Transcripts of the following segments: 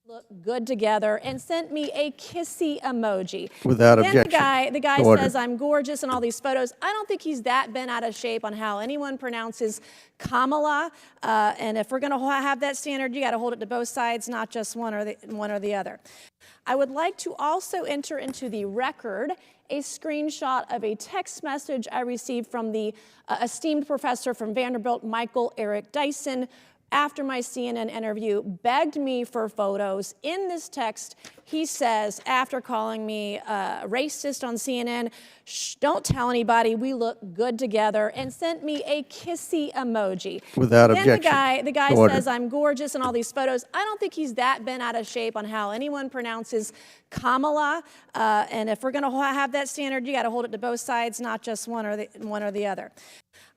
look good together and sent me a kissy emoji. Without then objection. the guy Order. says I'm gorgeous in all these photos. I don't think he's that bent out of shape on how anyone pronounces Kamala. And if we're going to have that standard, you got to hold it to both sides, not just one or the other. I would like to also enter into the record a screenshot of a text message I received from the esteemed professor from Vanderbilt, Michael Eric Dyson, after my CNN interview, begged me for photos. In this text, he says, after calling me racist on CNN, shh, don't tell anybody, we look good together, and sent me a kissy emoji. Without then objection. the guy Order. says I'm gorgeous in all these photos. I don't think he's that bent out of shape on how anyone pronounces Kamala. And if we're going to have that standard, you got to hold it to both sides, not just one or the other.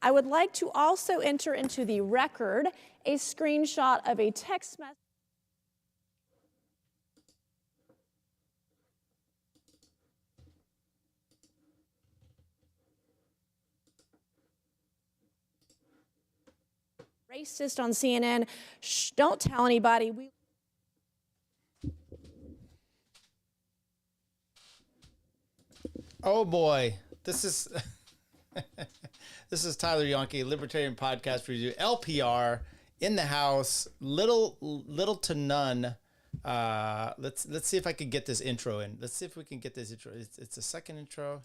I would like to also enter into the record a screenshot of a text message. Racist on CNN. Shh, don't tell anybody. Oh boy, this is this is Tyler Yonke, Libertarian Podcast Review, LPR in the house. Little to none. Let's see if I can get this intro in. Let's see if we can get this intro. It's a second intro.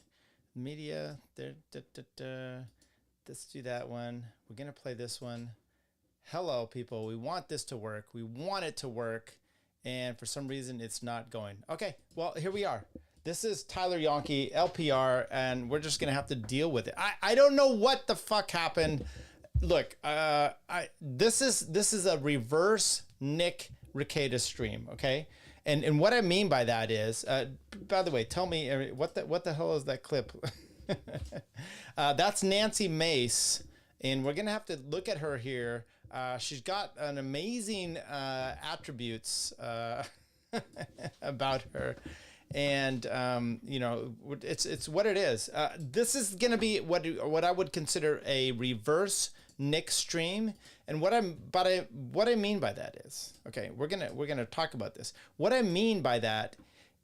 Media. There. Let's do that one. We're gonna play this one. Hello, people. We want this to work. We want it to work, and for some reason, it's not going. Okay. Well, here we are. This is Tyler Yonke, LPR, and we're just gonna have to deal with it. I don't know what the fuck happened. Look, this is a reverse Nick Rekieta stream, okay? And what I mean by that is, by the way, tell me what the hell is that clip? That's Nancy Mace, and we're gonna have to look at her here. She's got an amazing attributes about her. And you know, it's what it is. This is gonna be what I would consider a reverse Nick stream. And what I mean by that is, okay, we're gonna talk about this. What I mean by that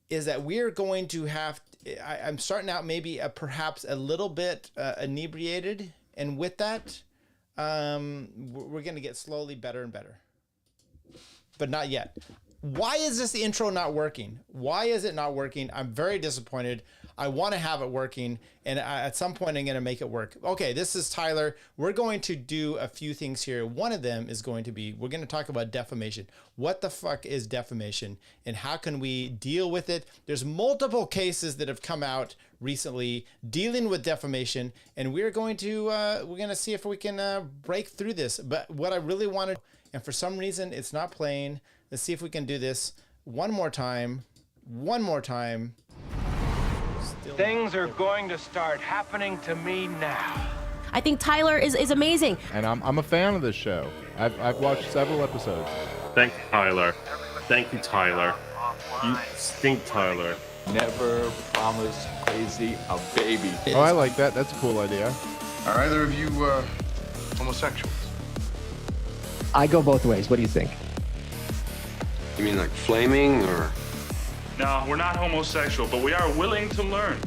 is that we're going to have. I'm starting out maybe perhaps a little bit inebriated, and with that, we're gonna get slowly better and better, but not yet. Why is this intro not working? Why is it not working? I'm very disappointed. I want to have it working, and at some point I'm going to make it work. Okay, this is Tyler. We're going to do a few things here. One of them is going to be, we're going to talk about defamation. What the fuck is defamation, and how can we deal with it? There's multiple cases that have come out recently dealing with defamation, and we're going to see if we can break through this. But what I really wanted, and for some reason it's not playing. Let's see if we can do this one more time. Still. Things are going to start happening to me now. I think Tyler is amazing. And I'm a fan of this show. I've watched several episodes. Thank you, Tyler. Thank you, Tyler. You stink, Tyler. Never promise crazy a baby. Oh, I like that. That's a cool idea. Are either of you homosexuals? I go both ways. What do you think? You mean like flaming or? No, we're not homosexual, but we are willing to learn.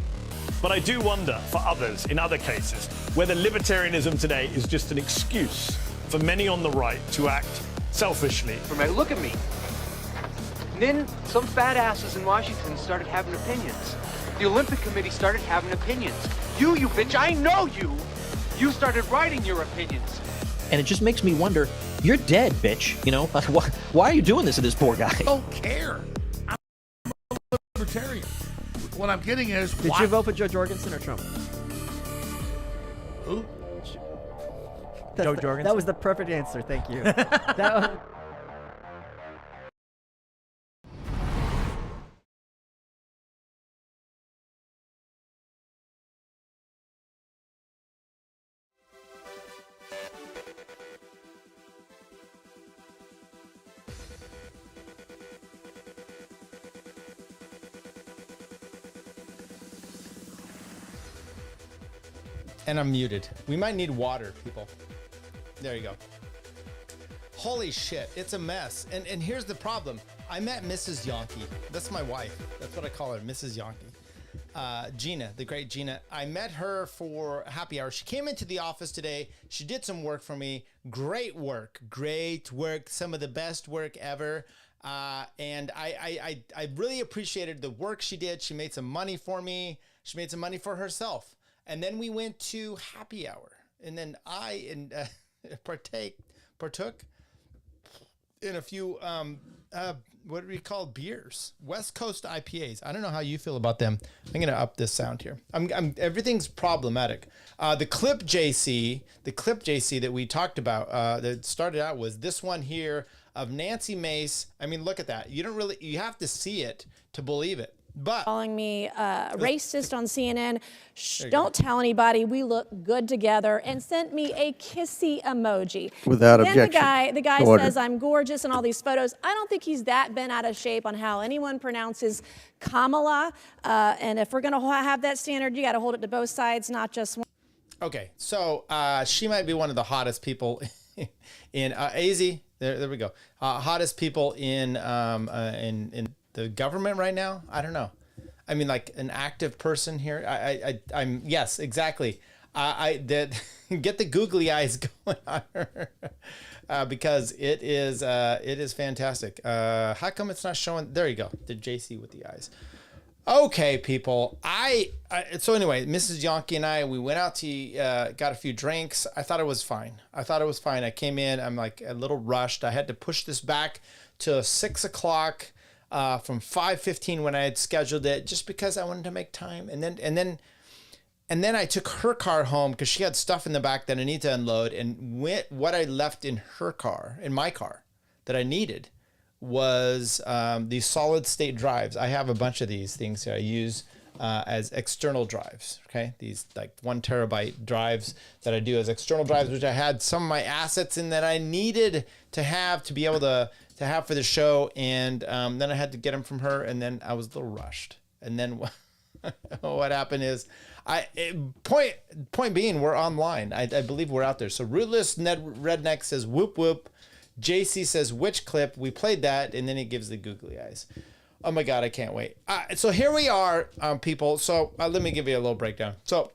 But I do wonder for others in other cases whether libertarianism today is just an excuse for many on the right to act selfishly. Look at me. And then some fat asses in Washington started having opinions. The Olympic Committee started having opinions. You bitch, I know you. You started writing your opinions. And it just makes me wonder, you're dead, bitch. You know, why are you doing this to this poor guy? I don't care. I'm a libertarian. What I'm getting is, Did you vote for Joe Jorgensen or Trump? Who? Joe Jorgensen. That was the perfect answer. Thank you. That was... And I'm muted. We might need water, people. There you go. Holy shit, it's a mess. And here's the problem. I met Mrs. Yonke. That's my wife. That's what I call her, Mrs. Yonke. Gina, the great Gina. I met her for happy hour. She came into the office today. She did some work for me. Great work. Some of the best work ever. And I really appreciated the work she did. She made some money for me. She made some money for herself. And then we went to happy hour. And then I partook in a few, what do we call beers? West Coast IPAs. I don't know how you feel about them. I'm going to up this sound here. Everything's problematic. The clip JC that we talked about, that started out was this one here of Nancy Mace. I mean, look at that. You have to see it to believe it. But calling me racist on CNN. Don't tell anybody. We look good together, and sent me a kissy emoji. Without then objection. The guy Order. says I'm gorgeous in all these photos. I don't think he's that bent out of shape on how anyone pronounces Kamala. And if we're going to have that standard, you got to hold it to both sides, not just one. Okay, so she might be one of the hottest people in AZ. There we go. Hottest people in the government right now. I don't know. I mean, like an active person here. I'm yes, exactly. Get the googly eyes going on her because it is fantastic. How come it's not showing? There you go. The JC with the eyes. Okay, people. So anyway, Mrs. Yonke and I, we went out to got a few drinks. I thought it was fine. I came in. I'm like a little rushed. I had to push this back to 6 o'clock. From 5:15 when I had scheduled it, just because I wanted to make time. And then I took her car home because she had stuff in the back that I need to unload. And what I left in my car that I needed was these solid state drives. I have a bunch of these things that I use as external drives. Okay, these like 1 terabyte drives that I do as external drives, which I had some of my assets in that I needed to have to be able to have for the show, and then I had to get them from her, and then I was a little rushed. And then what happened is, point being, we're online. I believe we're out there. So Rootless Redneck says whoop whoop. JC says which clip? We played that, and then he gives the googly eyes. Oh my God, I can't wait. So here we are, people. So let me give you a little breakdown. So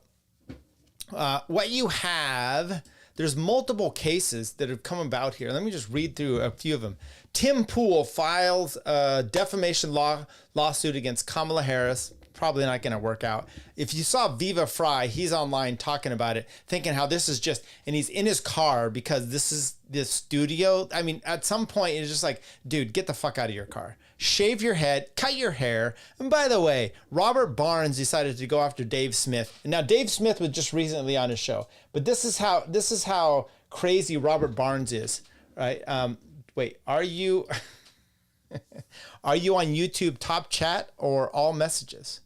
what you have, there's multiple cases that have come about here. Let me just read through a few of them. Tim Pool files a defamation lawsuit against Kamala Harris. Probably not going to work out. If you saw Viva Fry, he's online talking about it, thinking how this is just, and he's in his car because this is this studio. I mean, at some point, it's just like, dude, get the fuck out of your car. Shave your head, cut your hair. And by the way, Robert Barnes decided to go after Dave Smith. And now Dave Smith was just recently on his show, but this is how crazy Robert Barnes is, right? Wait, are you on YouTube top chat or all messages?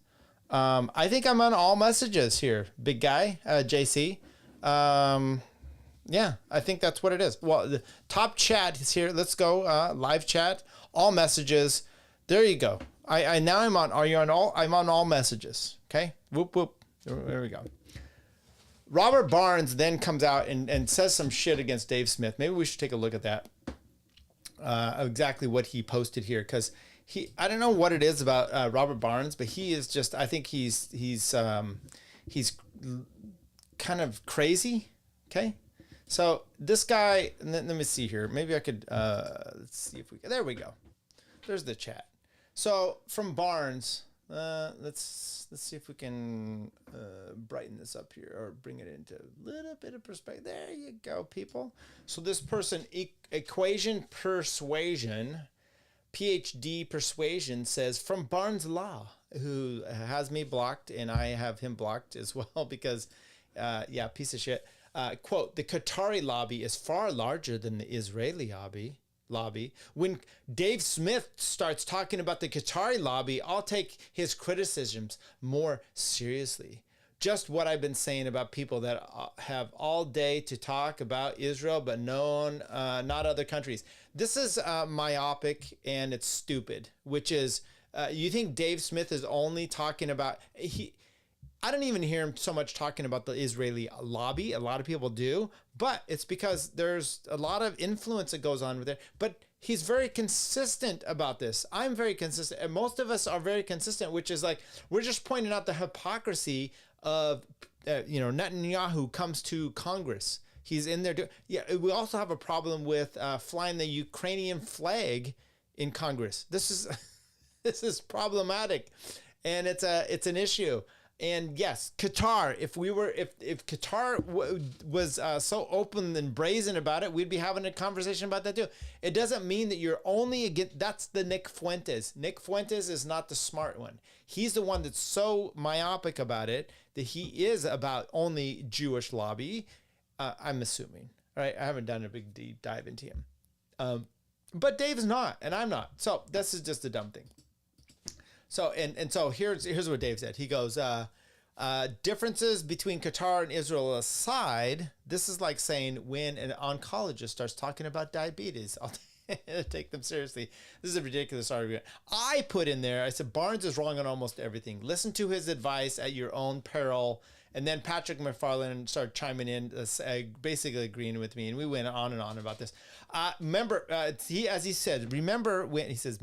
I think I'm on all messages here, big guy, JC. Yeah, I think that's what it is. Well, the top chat is here. Let's go live chat, all messages. There you go. Now I'm on. Are you on all? I'm on all messages. Okay. Whoop whoop. There we go. Robert Barnes then comes out and says some shit against Dave Smith. Maybe we should take a look at that. Exactly what he posted here, because I don't know what it is about Robert Barnes, but he is just, I think he's kind of crazy. Okay. So this guy, let me see here. Maybe I could, let's see if there we go. There's the chat. So from Barnes, let's see if we can brighten this up here or bring it into a little bit of perspective. There you go, people. So this person, Equation Persuasion, PhD Persuasion, says from Barnes Law, who has me blocked, and I have him blocked as well because, yeah, piece of shit. Quote, the Qatari lobby is far larger than the Israeli lobby. When Dave Smith starts talking about the Qatari lobby, I'll take his criticisms more seriously. Just what I've been saying about people that have all day to talk about Israel, but not other countries. This is myopic and it's stupid, which is, you think Dave Smith is only talking about, I don't even hear him so much talking about the Israeli lobby. A lot of people do, but it's because there's a lot of influence that goes on with it. But he's very consistent about this. I'm very consistent, and most of us are very consistent, which is like, we're just pointing out the hypocrisy of, Netanyahu comes to Congress. He's in there. We also have a problem with flying the Ukrainian flag in Congress. This is problematic, and it's an issue. And yes, Qatar. If Qatar was so open and brazen about it, we'd be having a conversation about that too. It doesn't mean that you're only against. That's the Nick Fuentes. Nick Fuentes is not the smart one. He's the one that's so myopic about it that he is about only Jewish lobby. I'm assuming, right? I haven't done a big deep dive into him. But Dave's not, and I'm not. So this is just a dumb thing. So, and so here's what Dave said. He goes, differences between Qatar and Israel aside, this is like saying when an oncologist starts talking about diabetes, I'll take them seriously. This is a ridiculous argument. I put in there, I said, Barnes is wrong on almost everything. Listen to his advice at your own peril. And then Patrick McFarlane started chiming in, basically agreeing with me. And we went on and on about this. Remember, as he said, remember when he says,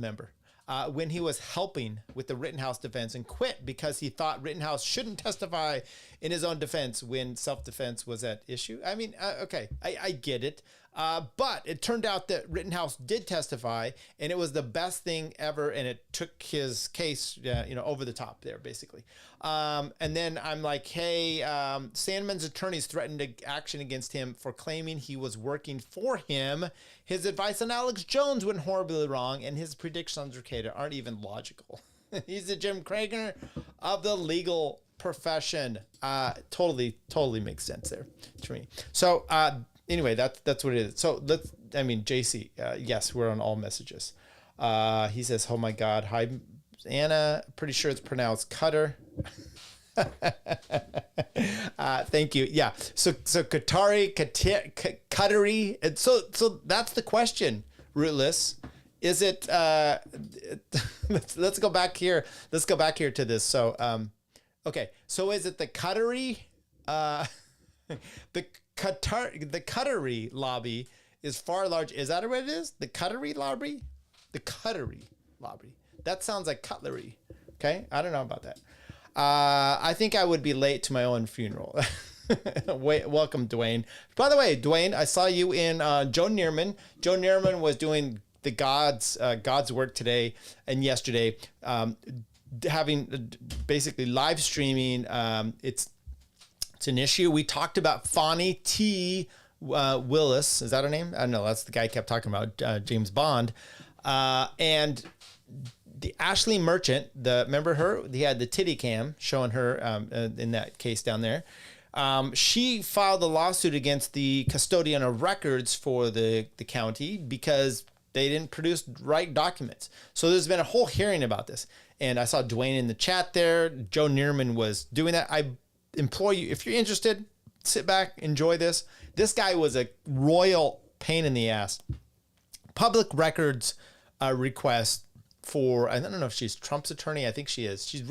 when he was helping with the Rittenhouse defense and quit because he thought Rittenhouse shouldn't testify in his own defense when self-defense was at issue. I mean, okay, I get it. But it turned out that Rittenhouse did testify, and it was the best thing ever, and it took his case, over the top there, basically. And then I'm like, hey, Sandman's attorneys threatened action against him for claiming he was working for him. His advice on Alex Jones went horribly wrong, and his predictions on Zerkata aren't even logical. He's the Jim Crager of the legal profession. Totally makes sense there to me. So, anyway, that's what it is. So JC, yes, we're on all messages. He says, oh my God. Hi, Anna. Pretty sure it's pronounced Cutter. Thank you. Yeah. So Qatari, Qatari. And so that's the question, Rootless. Is it, let's go back here. Let's go back here to this. So, okay. So is it the Qatari, the Qatari lobby is far larger. Is that what it is? The Qatari lobby? The Qatari lobby. That sounds like cutlery. Okay. I don't know about that. I think I would be late to my own funeral. Welcome, Dwayne. By the way, Dwayne, I saw you in Joe Neerman. Joe Neerman was doing the God's work today and yesterday, having basically live streaming. It's an issue. We talked about Fonnie T. Willis. Is that her name? I don't know. That's the guy I kept talking about, James Bond. And the Ashley Merchant, remember her? He had the titty cam showing her in that case down there. She filed a lawsuit against the custodian of records for the county because they didn't produce right documents. So there's been a whole hearing about this. And I saw Dwayne in the chat there. Joe Neerman was doing that. I implore you, if you're interested, sit back, enjoy this. This guy was a royal pain in the ass. Public records request for, I don't know if she's Trump's attorney. I think she is. She's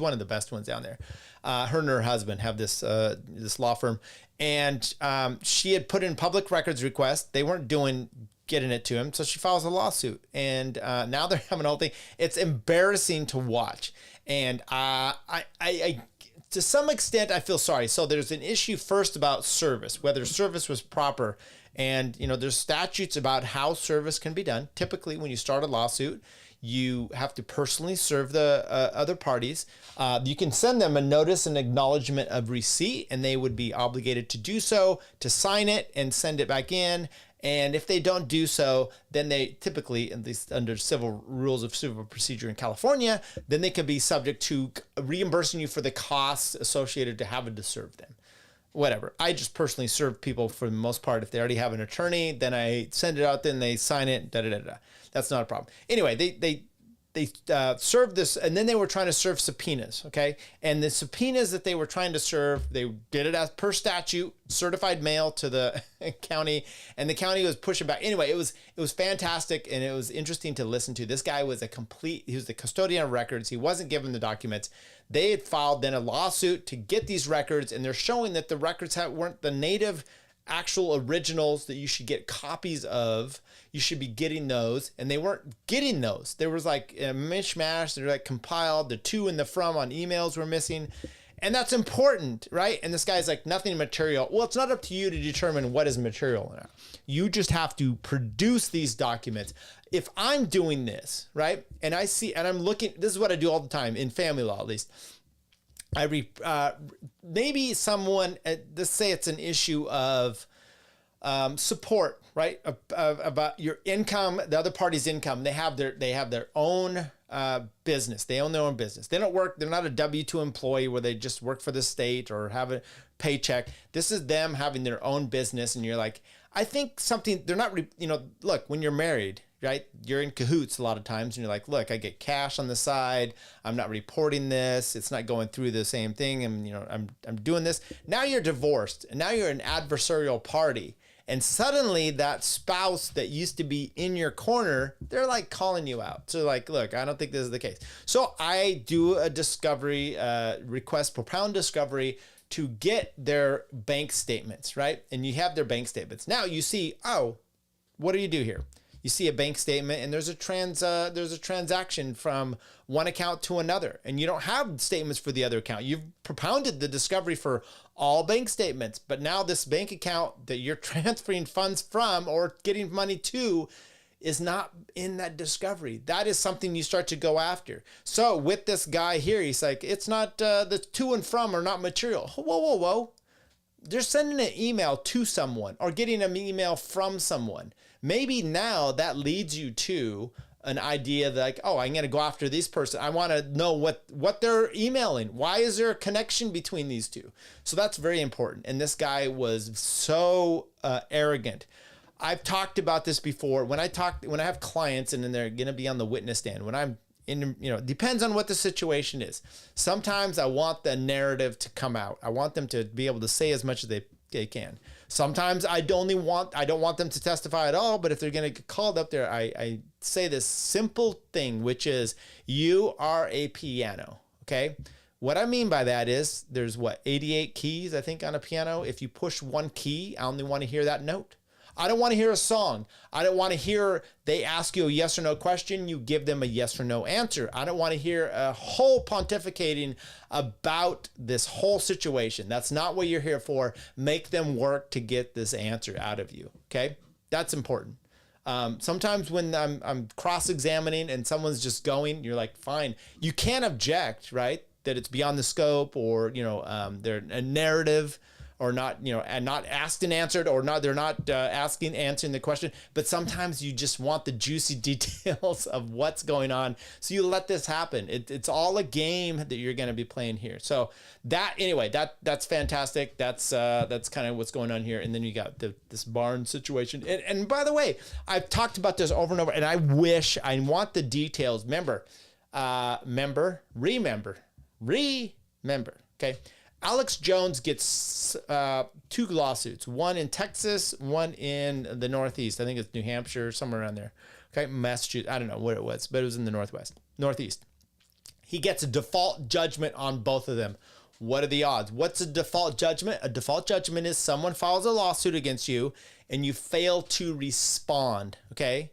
one of the best ones down there. Her and her husband have this law firm, and she had put in public records request. They weren't getting it to him, so she files a lawsuit, and now they're having a whole thing. It's embarrassing to watch, and I to some extent I feel sorry. So there's an issue first about service, whether service was proper, and there's statutes about how service can be done. Typically, when you start a lawsuit, you have to personally serve the other parties. You can send them a notice and acknowledgement of receipt, and they would be obligated to do so, to sign it and send it back in. And if they don't do so, then they typically, at least under civil rules of civil procedure in California, then they could be subject to reimbursing you for the costs associated to having to serve them. Whatever. I just personally serve people for the most part. If they already have an attorney, then I send it out, then they sign it, That's not a problem. Anyway, they served this, and then they were trying to serve subpoenas, okay? And the subpoenas that they were trying to serve, they did it as per statute, certified mail to the county, and the county was pushing back. Anyway, it was fantastic, and it was interesting to listen to. This guy was he was the custodian of records. He wasn't given the documents. They had filed then a lawsuit to get these records, and they're showing that the records weren't the native actual originals that you should get copies of. You should be getting those, and they weren't getting those. There was like a mishmash. They're like compiled. The to and the from on emails were missing, and that's important, right? And this guy's like, nothing material. Well, it's not up to you to determine what is material or not. You just have to produce these documents. If I'm doing this, right, and I see, and I'm looking, this is what I do all the time in family law, at least. Maybe someone, let's say it's an issue of support, right? About your income, the other party's income. They have their own business. They own their own business. They don't work. They're not a W-2 employee where they just work for the state or have a paycheck. This is them having their own business. And you're like, I think something, they're not, look, when you're married, right? You're in cahoots a lot of times, and you're like, look, I get cash on the side. I'm not reporting this. It's not going through the same thing. And, I'm doing this. Now you're divorced, and now you're an adversarial party. And suddenly that spouse that used to be in your corner, they're like calling you out. So like, look, I don't think this is the case. So I do a discovery request, propound discovery to get their bank statements, right? And you have their bank statements. Now you see, oh, what do you do here? You see a bank statement, and there's a transaction from one account to another, and you don't have statements for the other account. You've propounded the discovery for all bank statements, but now this bank account that you're transferring funds from or getting money to is not in that discovery. That is something you start to go after. So with this guy here, he's like, it's not, the to and from are not material. Whoa. They're sending an email to someone or getting an email from someone. Maybe now that leads you to an idea that like, oh, I'm going to go after this person. I want to know what they're emailing. Why is there a connection between these two? So that's very important. And this guy was so arrogant. I've talked about this before. When I have clients and then they're going to be on the witness stand, when I'm in, depends on what the situation is. Sometimes I want the narrative to come out. I want them to be able to say as much as they can. Sometimes I don't want them to testify at all, but if they're going to get called up there, I say this simple thing, which is, you are a piano, okay? What I mean by that is there's 88 keys, I think, on a piano. If you push one key, I only want to hear that note. I don't want to hear a song. I don't want to hear they ask you a yes or no question, you give them a yes or no answer. I don't want to hear a whole pontificating about this whole situation. That's not what you're here for. Make them work to get this answer out of you, okay? That's important. Sometimes when I'm cross-examining and someone's just going, you're like, fine. You can't object, right? That it's beyond the scope, or, they're a narrative, or not, and not asked and answered, or not, they're not answering the question. But sometimes you just want the juicy details of what's going on. So you let this happen. It's all a game that you're going to be playing here. So that's fantastic. That's kind of what's going on here. And then you got this Barnes situation. And by the way, I've talked about this over and over, and I want the details. Remember, remember, okay? Alex Jones gets 2 lawsuits, one in Texas, one in the Northeast. I think it's New Hampshire, somewhere around there. Okay, Massachusetts. I don't know what it was, but it was in the Northeast. He gets a default judgment on both of them. What are the odds? What's a default judgment? A default judgment is someone files a lawsuit against you and you fail to respond, okay?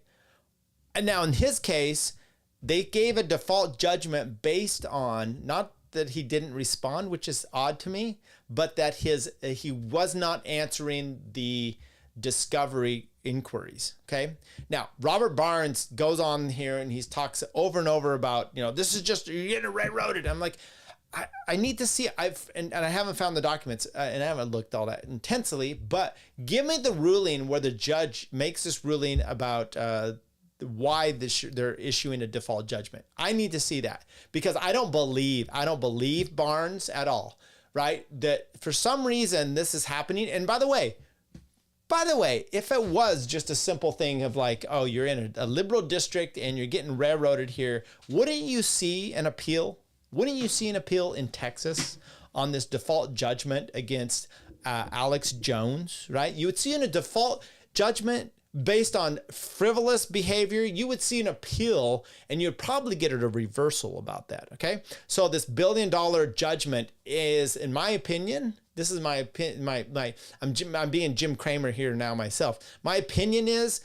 And now in his case, they gave a default judgment based on not that he didn't respond, which is odd to me, but that he was not answering the discovery inquiries. Okay. Now, Robert Barnes goes on here and he talks over and over about, this is just, you're getting railroaded. I'm like, I need to see, I haven't found the documents and I haven't looked all that intensely, but give me the ruling where the judge makes this ruling about, why they're issuing a default judgment. I need to see that, because I don't believe Barnes at all, right? That for some reason this is happening. And by the way, By the way, if it was just a simple thing of like, oh, you're in a liberal district and you're getting railroaded here, wouldn't you see an appeal? Wouldn't you see an appeal in Texas on this default judgment against Alex Jones, right? You would see in a default judgment based on frivolous behavior, you would see an appeal and you'd probably get a reversal about that, okay? So this $1 billion judgment is, in my opinion, this is my opinion, I'm being Jim Cramer here now myself. My opinion is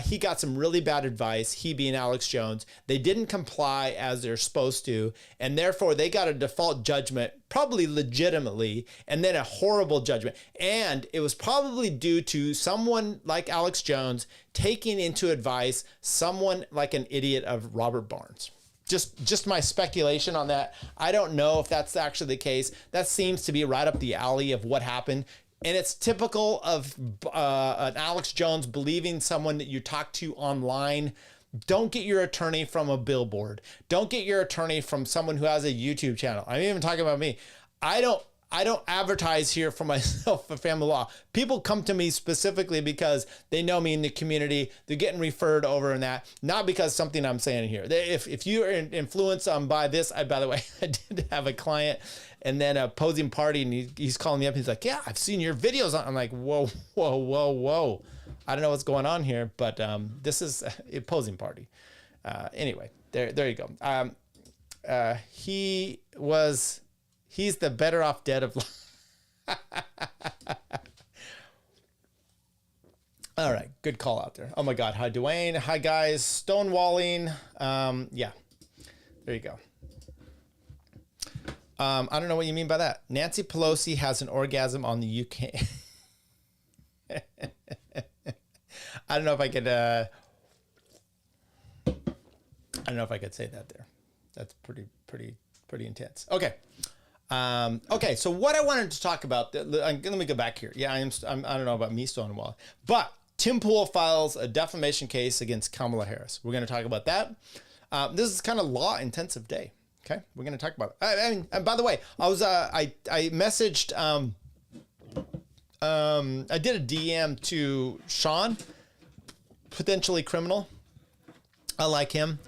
he got some really bad advice, he being Alex Jones. They didn't comply as they're supposed to, and therefore they got a default judgment, probably legitimately, and then a horrible judgment. And it was probably due to someone like Alex Jones taking into advice someone like an idiot of Robert Barnes. Just my speculation on that. I don't know if that's actually the case. That seems to be right up the alley of what happened. And it's typical of an Alex Jones believing someone that you talk to online. Don't get your attorney from a billboard. Don't get your attorney from someone who has a YouTube channel. I'm even talking about me. I don't advertise here for myself for family law. People come to me specifically because they know me in the community. They're getting referred over in that, not because something I'm saying here. If you're influenced by this, by the way, I did have a client and then a opposing party, and he's calling me up. He's like, yeah, I've seen your videos. I'm like, whoa. I don't know what's going on here, but this is opposing party. Anyway, there you go. He's the better off dead of life. All right, good call out there. Oh my God, hi Dwayne, hi guys, stonewalling. Yeah, there you go. I don't know what you mean by that. Nancy Pelosi has an orgasm on the UK. I don't know if I could. I don't know if I could say that there. That's pretty intense. Okay. Okay, so what I wanted to talk about, let me go back here. Yeah, I don't know about me stonewalling, but Tim Pool files a defamation case against Kamala Harris. We're going to talk about that. This is kind of law-intensive day. Okay, we're going to talk about it. I mean, and by the way, I messaged, I did a DM to Sean, potentially criminal. I like him.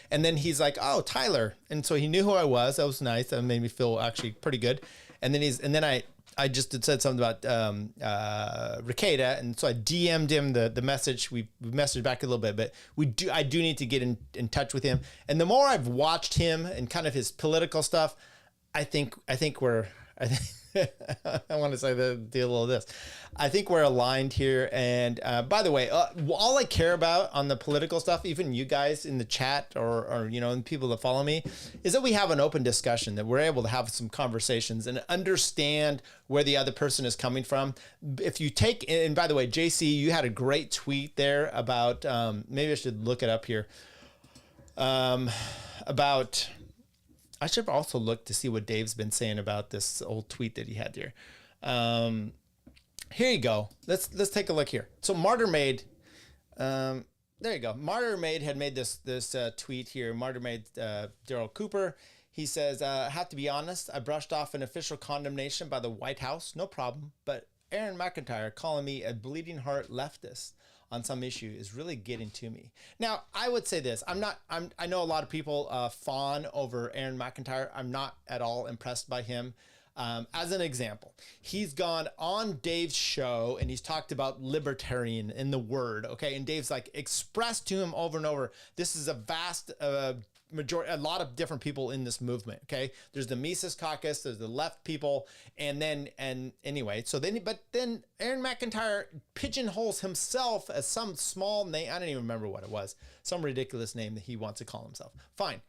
And then he's like, oh, Tyler. And so he knew who I was. That was nice. That made me feel actually pretty good. And then I just had said something about Ricada. And so I DM'd him the message. We messaged back a little bit, but I do need to get in touch with him. And the more I've watched him and kind of his political stuff, I think I want to say the deal of this. I think we're aligned here. And by the way, all I care about on the political stuff, even you guys in the chat or and people that follow me, is that we have an open discussion, that we're able to have some conversations and understand where the other person is coming from. If you take, and by the way, JC, you had a great tweet there about, maybe I should look it up here, about, I should also look to see what Dave's been saying about this old tweet that he had here. Here you go. Let's take a look here. So Martyr Maid, there you go. Martyr Maid had made this tweet here. Martyr Maid, Daryl Cooper. He says, I have to be honest, I brushed off an official condemnation by the White House, no problem. But Aaron McIntyre calling me a bleeding heart leftist on some issue is really getting to me. Now, I would say this. I know a lot of people fawn over Aaron McIntyre. I'm not at all impressed by him. As an example, he's gone on Dave's show and he's talked about libertarian in the word, okay? And Dave's like expressed to him over and over, this is a vast majority, a lot of different people in this movement, okay? There's the Mises Caucus, there's the left people, but then Aaron McIntyre pigeonholes himself as some small name, I don't even remember what it was, some ridiculous name that he wants to call himself. Fine.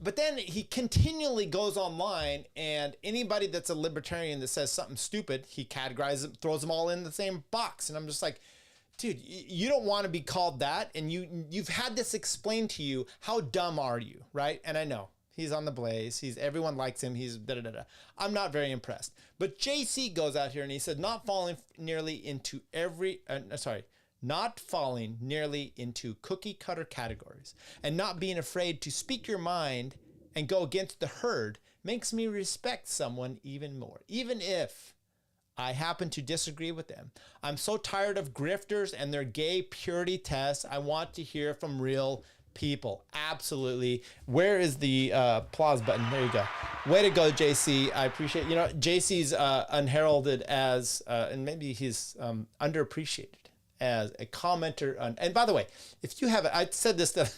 But then he continually goes online, and anybody that's a libertarian that says something stupid, he categorizes them, throws them all in the same box. And I'm just like, dude, you don't want to be called that. And you've had this explained to you. How dumb are you, right? And I know he's on the blaze. Everyone likes him. He's da-da-da-da. I'm not very impressed. But JC goes out here and he said, not falling nearly into cookie cutter categories and not being afraid to speak your mind and go against the herd makes me respect someone even more. Even if I happen to disagree with them. I'm so tired of grifters and their gay purity tests. I want to hear from real people. Absolutely. Where is the applause button? There you go. Way to go, JC. I appreciate, JC's unheralded as, and maybe he's underappreciated as a commenter on, and by the way, if you haven't, I said this the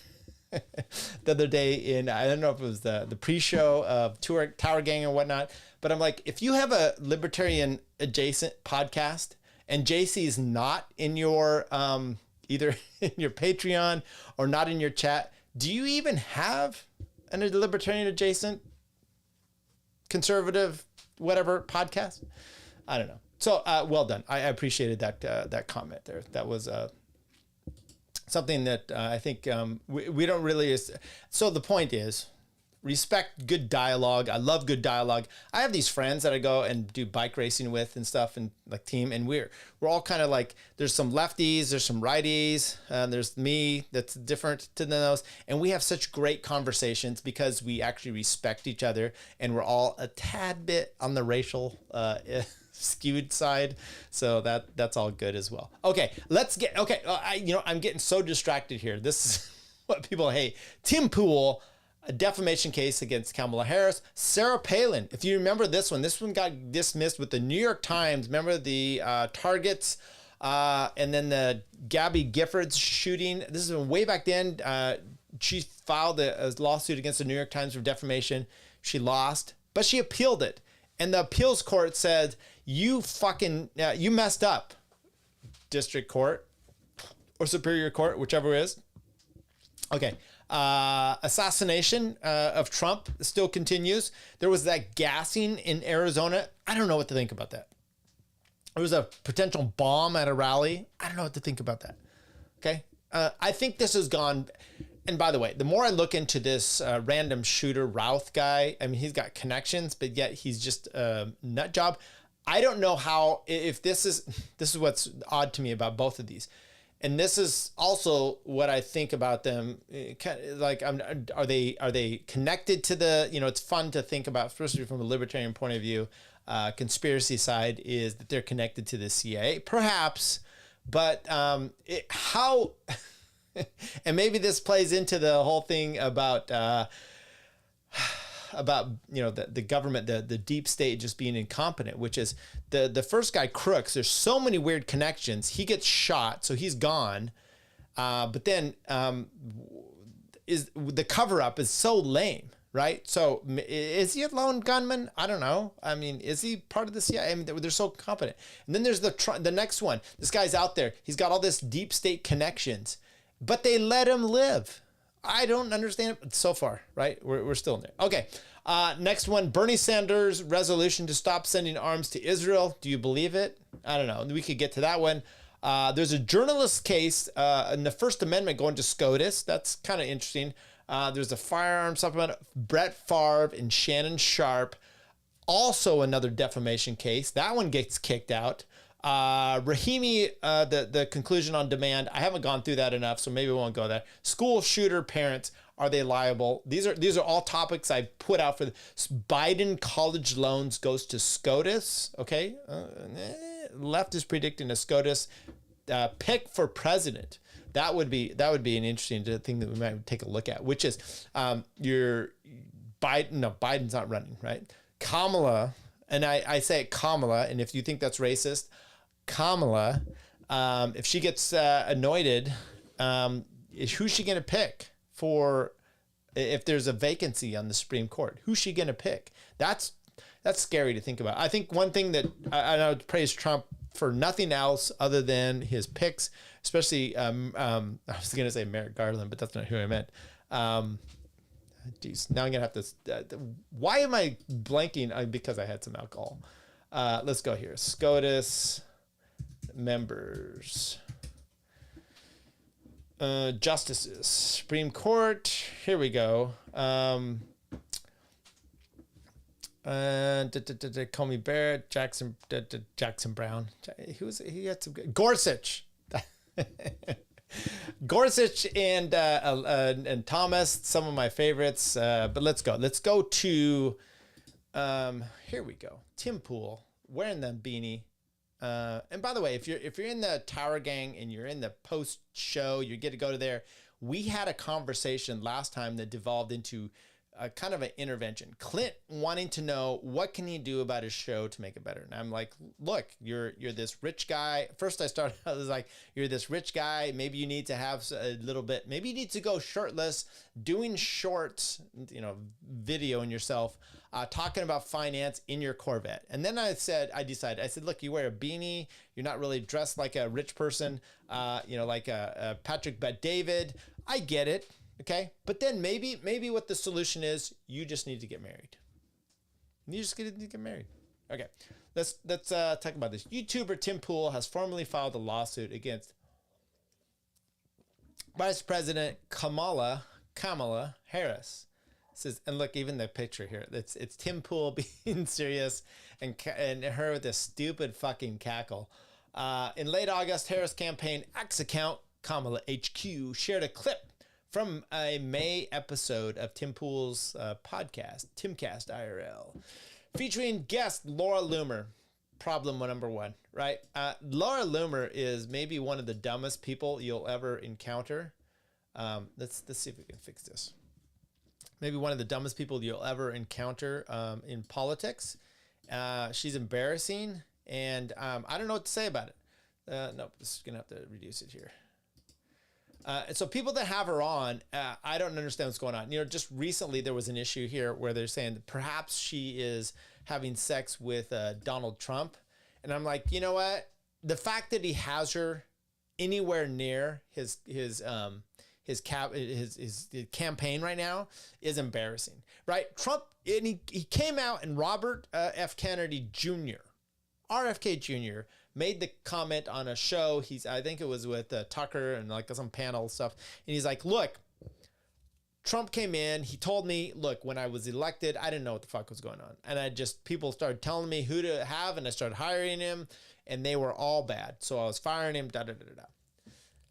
other day I don't know if it was the pre-show of Tower Gang or whatnot, but I'm like, if you have a libertarian adjacent podcast and JC's not in your, either in your Patreon or not in your chat, do you even have a libertarian adjacent conservative, whatever podcast? I don't know. So well done. I appreciated that comment there. That was something that I think we don't really. So the point is, respect good dialogue. I love good dialogue. I have these friends that I go and do bike racing with and stuff, and like team, and we're all kind of like, there's some lefties, there's some righties, there's me that's different to those, and we have such great conversations because we actually respect each other, and we're all a tad bit on the racial skewed side, so that's all good as well. Okay, let's get I'm getting so distracted here. This is what people hate. Tim Pool, a defamation case against Kamala Harris. Sarah Palin, if you remember this one got dismissed with the New York Times. Remember the Targets and then the Gabby Giffords shooting. This is way back then. She filed a lawsuit against the New York Times for defamation. She lost, but she appealed it. And the appeals court said, you messed up, district court or superior court, whichever it is. Okay. Assassination of Trump still continues. There was that gassing in Arizona. I don't know what to think about that. There was a potential bomb at a rally. I don't know what to think about that. Okay. I think this has gone. And by the way, the more I look into this random shooter Routh guy, I mean, he's got connections, but yet he's just a nut job. I don't know how, if this is what's odd to me about both of these. And this is also what I think about them. Like, are they connected to the, it's fun to think about, especially from a libertarian point of view. Conspiracy side is that they're connected to the CIA, perhaps, but how, and maybe this plays into the whole thing about the government, the deep state just being incompetent, which is the first guy, Crooks. There's so many weird connections. He gets shot, so he's gone. But then is the cover up is so lame, right? So is he a lone gunman? I don't know. I mean, is he part of the CIA? I mean, they're so competent. And then there's the next one. This guy's out there. He's got all this deep state connections, but they let him live. I don't understand it so far, right? We're still in there. Okay. Next one, Bernie Sanders' resolution to stop sending arms to Israel. Do you believe it? I don't know. We could get to that one. There's a journalist case in the First Amendment going to SCOTUS. That's kind of interesting. There's a firearm supplement, Brett Favre and Shannon Sharpe. Also another defamation case. That one gets kicked out. Rahimi, the conclusion on demand. I haven't gone through that enough, so maybe we won't go there. School shooter parents, are they liable? These are all topics I put out for Biden college loans goes to SCOTUS. Okay, left is predicting a SCOTUS pick for president. That would be an interesting thing that we might take a look at. Which is your Biden? No, Biden's not running, right? Kamala, and I say Kamala, and if you think that's racist. Kamala, if she gets anointed, who's she going to pick for if there's a vacancy on the Supreme Court? Who's she going to pick? That's scary to think about. I think one thing that I would praise Trump for nothing else other than his picks, especially I was going to say Merrick Garland, but that's not who I meant. Geez, now I'm going to have to. Why am I blanking? Because I had some alcohol. Let's go here. SCOTUS members, justices, Supreme Court. Here we go. Comey Barrett, Jackson Brown. He had some good. Gorsuch. Gorsuch and Thomas, some of my favorites. But let's go. Let's go to here we go. Tim Pool. wearing the beanie. And by the way, if you're in the Tower Gang and you're in the post show, you get to go to there. We had a conversation last time that devolved into a kind of an intervention. Clint wanting to know what can he do about his show to make it better. And I'm like, look, you're this rich guy. First I started, I was like, you're this rich guy. Maybe you need to have a little bit, maybe you need to go shirtless, doing shorts, videoing yourself, talking about finance in your Corvette. And then I said, look, you wear a beanie. You're not really dressed like a rich person, like a Patrick Bet-David. I get it. Okay. But then maybe what the solution is, you just need to get married. You just need to get married. Okay. Let's talk about this. YouTuber Tim Pool has formally filed a lawsuit against Vice President Kamala Harris. Says, and look, even the picture here, it's Tim Pool being serious and her with this stupid fucking cackle. In late August, Harris campaign X account, Kamala HQ, shared a clip from a May episode of Tim Pool's podcast, Timcast IRL, featuring guest Laura Loomer. Problem number one, right? Laura Loomer is maybe one of the dumbest people you'll ever encounter. Let's see if we can fix this. Maybe one of the dumbest people you'll ever encounter in politics. She's embarrassing, and I don't know what to say about it. Nope, this is gonna have to reduce it here. And so people that have her on, I don't understand what's going on. Just recently there was an issue here where they're saying that perhaps she is having sex with Donald Trump. And I'm like, you know what? The fact that he has her anywhere near his campaign right now is embarrassing, right? Trump, and he came out, and Robert F. Kennedy Jr., RFK Jr., made the comment on a show. I think it was with Tucker and like some panel stuff. And he's like, look, Trump came in. He told me, look, when I was elected, I didn't know what the fuck was going on. And people started telling me who to have, and I started hiring him, and they were all bad. So I was firing him, And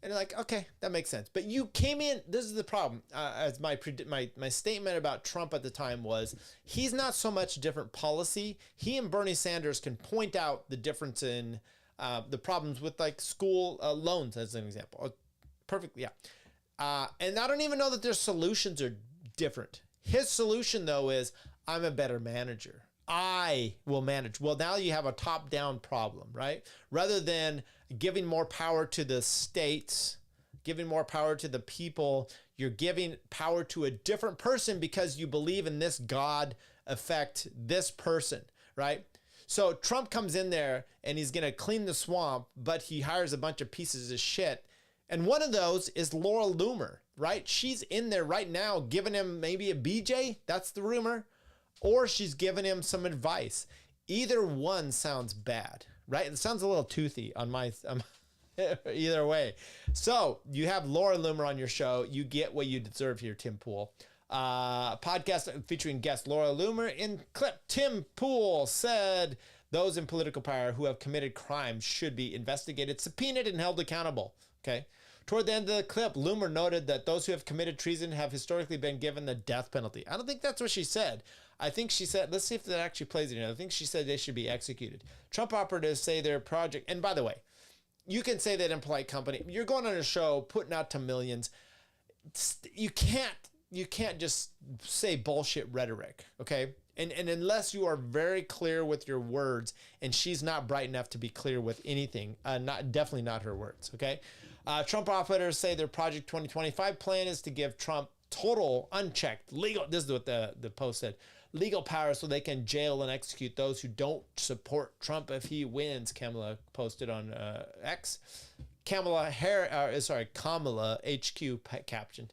they're like, okay, that makes sense. But you came in, this is the problem. As my statement about Trump at the time was, he's not so much different policy. He and Bernie Sanders can point out the difference in the problems with like school loans, as an example. Perfect, yeah. And I don't even know that their solutions are different. His solution, though, is I'm a better manager. I will manage. Well, now you have a top-down problem, right? Rather than giving more power to the states, giving more power to the people, you're giving power to a different person because you believe in this God effect, this person, right? So Trump comes in there and he's going to clean the swamp, but he hires a bunch of pieces of shit. And one of those is Laura Loomer, right? She's in there right now giving him maybe a BJ. That's the rumor. Or she's giving him some advice. Either one sounds bad, right? It sounds a little toothy on my either way. So you have Laura Loomer on your show. You get what you deserve here, Tim Pool. Podcast featuring guest Laura Loomer. In clip, Tim Pool said those in political power who have committed crimes should be investigated, subpoenaed, and held accountable. Okay. Toward the end of the clip, Loomer noted that those who have committed treason have historically been given the death penalty. I don't think that's what she said. I think she said, let's see if that actually plays it in. I think she said they should be executed. Trump operatives say their project, and by the way, you can say that in polite company. You're going on a show, putting out to millions. You can't just say bullshit rhetoric, okay? And unless you are very clear with your words, and she's not bright enough to be clear with anything, definitely not her words, okay? Trump operators say their Project 2025 plan is to give Trump total, unchecked, legal, this is what the post said, legal power so they can jail and execute those who don't support Trump if he wins, Kamala posted on X. Kamala HQ captioned.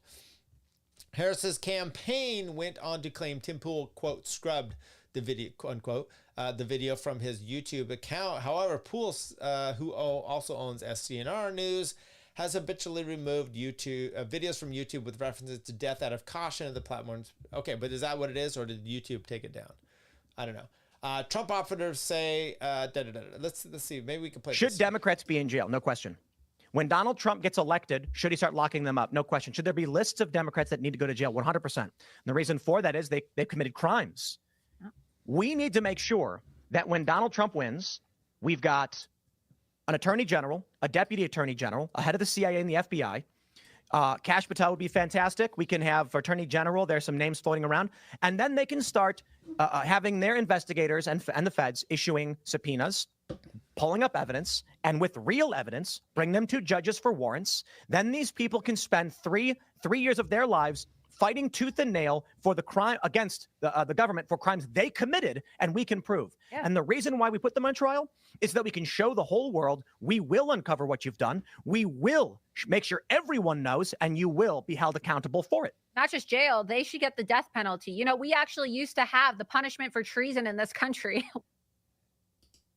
Harris's campaign went on to claim Tim Pool, quote, scrubbed the video, unquote, the video from his YouTube account. However, Pool, who also owns SCNR News, has habitually removed YouTube videos from YouTube with references to death out of caution of the platforms. Okay, but is that what it is, or did YouTube take it down? I don't know. Trump operatives say, let's see, maybe we can play Should this. Democrats be in jail? No question. When Donald Trump gets elected, should he start locking them up? No question. Should there be lists of Democrats that need to go to jail? 100%. And the reason for that is they've committed crimes. We need to make sure that when Donald Trump wins, we've got an attorney general, a deputy attorney general, a head of the CIA and the FBI. Kash Patel would be fantastic. We can have attorney general. There's some names floating around. And then they can start having their investigators and the feds issuing subpoenas, pulling up evidence, and with real evidence, bring them to judges for warrants. Then these people can spend three years of their lives fighting tooth and nail for the crime against the government for crimes they committed, and we can prove. Yeah. And the reason why we put them on trial is that we can show the whole world we will uncover what you've done. We will make sure everyone knows, and you will be held accountable for it. Not just jail, they should get the death penalty. You know, we actually used to have the punishment for treason in this country.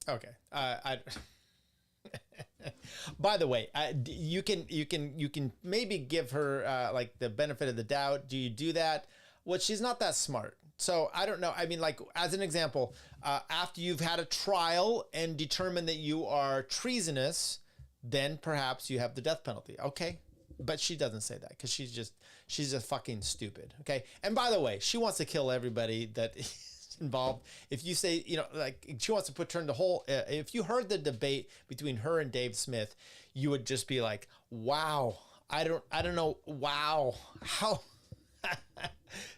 Okay. By the way, you can maybe give her like the benefit of the doubt. Do you do that? Well, she's not that smart. So I don't know. I mean, like, as an example, after you've had a trial and determined that you are treasonous, then perhaps you have the death penalty. Okay. But she doesn't say that because she's just fucking stupid. Okay. And by the way, she wants to kill everybody that involved. If you say, you know, like, she wants to put her in the whole, if you heard the debate between her and Dave Smith, you would just be like, wow, I don't know. Wow. How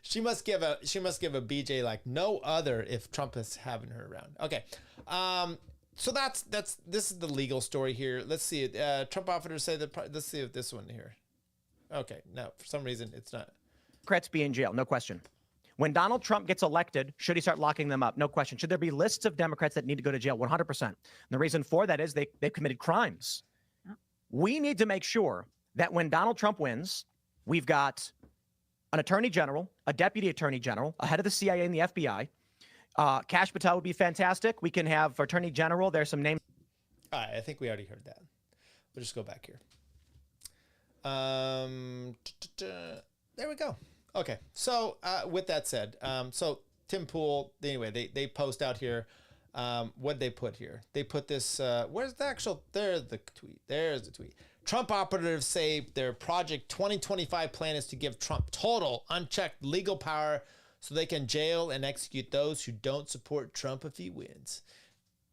she must give a BJ like no other if Trump is having her around. Okay. So this is the legal story here. Let's see it. Trump officers say that, let's see if this one here. Okay. No, for some reason it's not. Democrats be in jail. No question. When Donald Trump gets elected, should he start locking them up? No question. Should there be lists of Democrats that need to go to jail? 100%. And the reason for that is they've committed crimes. We need to make sure that when Donald Trump wins, we've got an attorney general, a deputy attorney general, a head of the CIA and the FBI. Kash Patel would be fantastic. We can have attorney general. There's some names. All right, I think we already heard that. We'll just go back here. There we go. Okay, so with that said, so Tim Pool, anyway, they post out here. What'd they put here? They put this, where's the actual, there's the tweet. There's the tweet. Trump operatives say their Project 2025 plan is to give Trump total, unchecked legal power so they can jail and execute those who don't support Trump if he wins.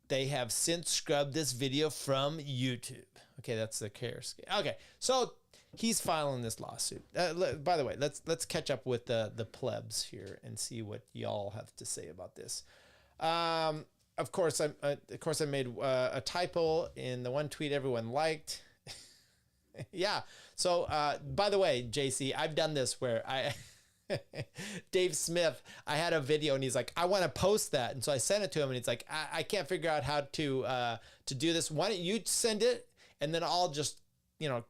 They have since scrubbed this video from YouTube. Okay, that's the care scale. Okay, so he's filing this lawsuit. By the way, let's catch up with the plebs here and see what y'all have to say about this. Of course, I made a typo in the one tweet everyone liked. Yeah. So, by the way, JC, I've done this where Dave Smith, I had a video and he's like, I want to post that. And so I sent it to him and he's like, I can't figure out how to do this. Why don't you send it? And then I'll just,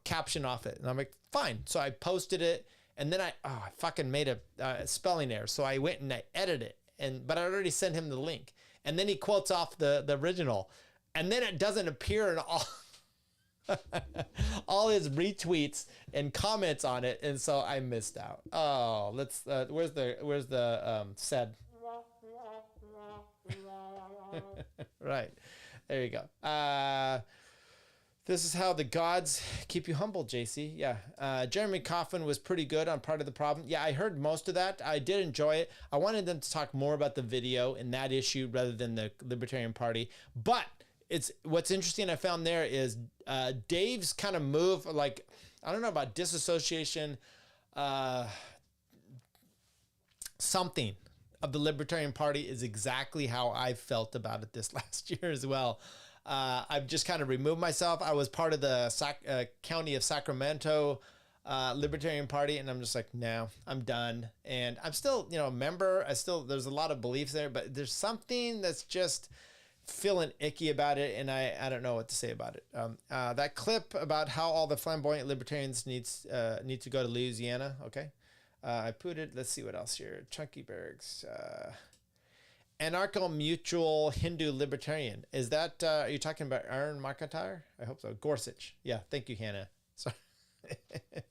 caption off it. And I'm like, fine. So I posted it and then I fucking made a spelling error. So I went and I edited it but I already sent him the link. And then he quotes off the original and then it doesn't appear in all his retweets and comments on it, and so I missed out. Oh, let's where's the said right, there you go. This is how the gods keep you humble, JC. Yeah. Jeremy Coffin was pretty good on Part of the Problem. Yeah, I heard most of that. I did enjoy it. I wanted them to talk more about the video and that issue rather than the Libertarian Party, but what's interesting I found there is Dave's kind of move, like, I don't know about disassociation, something of the Libertarian Party is exactly how I felt about it this last year as well. I've just kind of removed myself. I was part of the County of Sacramento Libertarian Party, and I'm just like, no, I'm done. And I'm still, a member. There's a lot of beliefs there, but there's something that's just feeling icky about it, and I don't know what to say about it. That clip about how all the flamboyant libertarians need to go to Louisiana. Okay, I put it. Let's see what else here. Chunky Bergs, anarcho-mutual Hindu libertarian. Is that? Are you talking about Aaron McIntyre? I hope so. Gorsuch. Yeah. Thank you, Hannah. Sorry.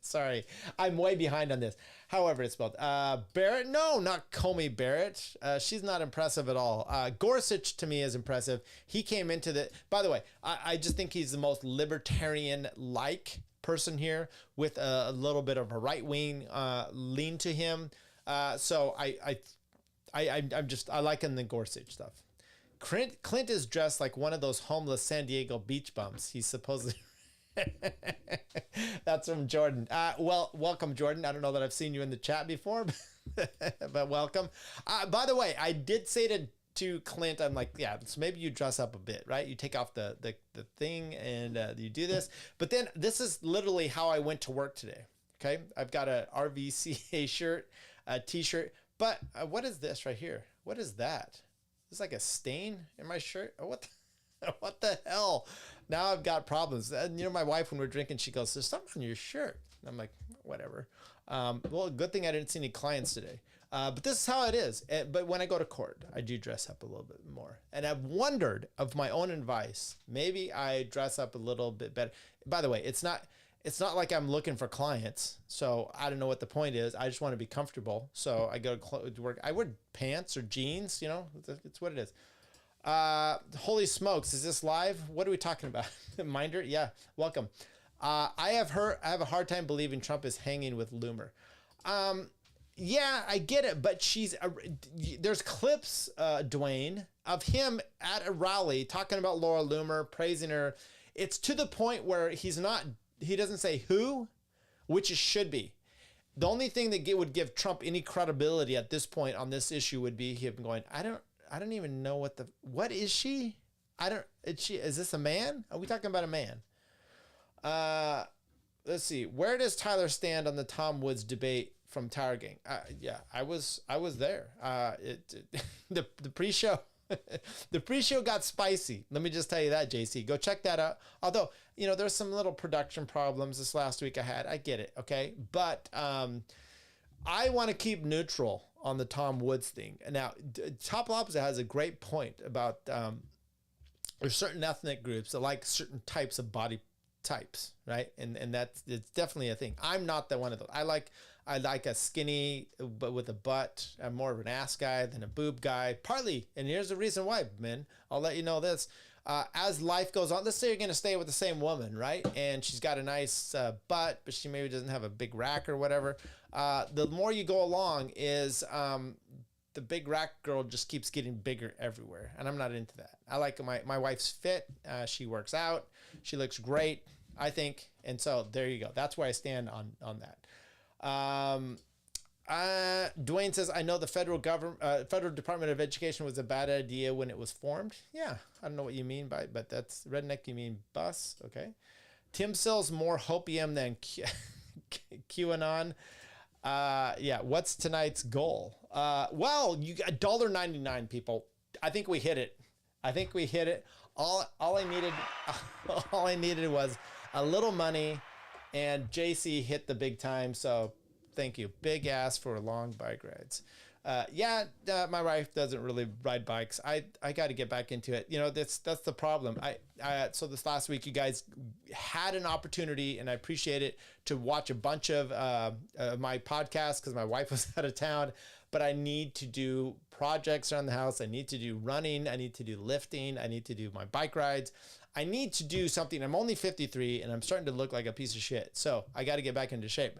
Sorry, I'm way behind on this. However it's spelled. Barrett? No, not Comey Barrett. She's not impressive at all. Gorsuch to me is impressive. He came into the, by the way, I just think he's the most libertarian-like person here with a little bit of a right-wing lean to him. So I like him the Gorsuch stuff. Clint is dressed like one of those homeless San Diego beach bums. He's supposedly. That's from Jordan. Well, welcome, Jordan. I don't know that I've seen you in the chat before, but welcome. By the way, I did say to Clint, I'm like, yeah, so maybe you dress up a bit, right? You take off the thing and you do this. But then this is literally how I went to work today. Okay, I've got a RVCA shirt, a t-shirt, but what is this right here? What is that? It's like a stain in my shirt. Oh, what the hell? Now I've got problems. And you know, my wife, when we're drinking, she goes, there's something on your shirt. And I'm like, whatever. Well, good thing I didn't see any clients today. But this is how it is. But when I go to court, I do dress up a little bit more. And I've wondered, of my own advice, maybe I dress up a little bit better. By the way, it's not like I'm looking for clients. So I don't know what the point is. I just want to be comfortable. So I go to work. I wear pants or jeans, you know, it's what it is. Holy smokes, is this live? What are we talking about? Minder? Yeah, welcome. I have a hard time believing Trump is hanging with Loomer. Yeah, I get it, but there's clips, Dwayne, of him at a rally talking about Laura Loomer, praising her. It's to the point where he doesn't say who, which it should be. The only thing that would give Trump any credibility at this point on this issue would be him going, I don't even know what is she? Is this a man? Are we talking about a man? Let's see. Where does Tyler stand on the Tom Woods debate from Tower Gang? Yeah, I was there. The pre-show, the pre-show got spicy. Let me just tell you that, JC. Go check that out. Although, you know, there's some little production problems this last week I had. I get it. Okay. But, I want to keep neutral on the Tom Woods thing. Now, Top Opposite has a great point about there's certain ethnic groups that like certain types of body types, right? And it's definitely a thing. I'm not the one of those. I like a skinny but with a butt. I'm more of an ass guy than a boob guy. Partly, and here's the reason why, men. I'll let you know this. As life goes on, let's say you're going to stay with the same woman, right? And she's got a nice butt, but she maybe doesn't have a big rack or whatever. The more you go along is the big rack girl just keeps getting bigger everywhere. And I'm not into that. I like my wife's fit. She works out. She looks great, I think. And so there you go. That's where I stand on that. Dwayne says, I know the federal Department of Education was a bad idea when it was formed. Yeah, I don't know what you mean by, but that's redneck. You mean bus? Okay. Tim sells more hopium than QAnon. Yeah. What's tonight's goal? Well, you got $1.99, people. I think we hit it. All I needed was a little money, and JC hit the big time. So thank you. Big ass for long bike rides. My wife doesn't really ride bikes. I got to get back into it. You know, that's the problem. So this last week, you guys had an opportunity, and I appreciate it, to watch a bunch of my podcasts because my wife was out of town. But I need to do projects around the house. I need to do running. I need to do lifting. I need to do my bike rides. I need to do something. I'm only 53, and I'm starting to look like a piece of shit. So I got to get back into shape.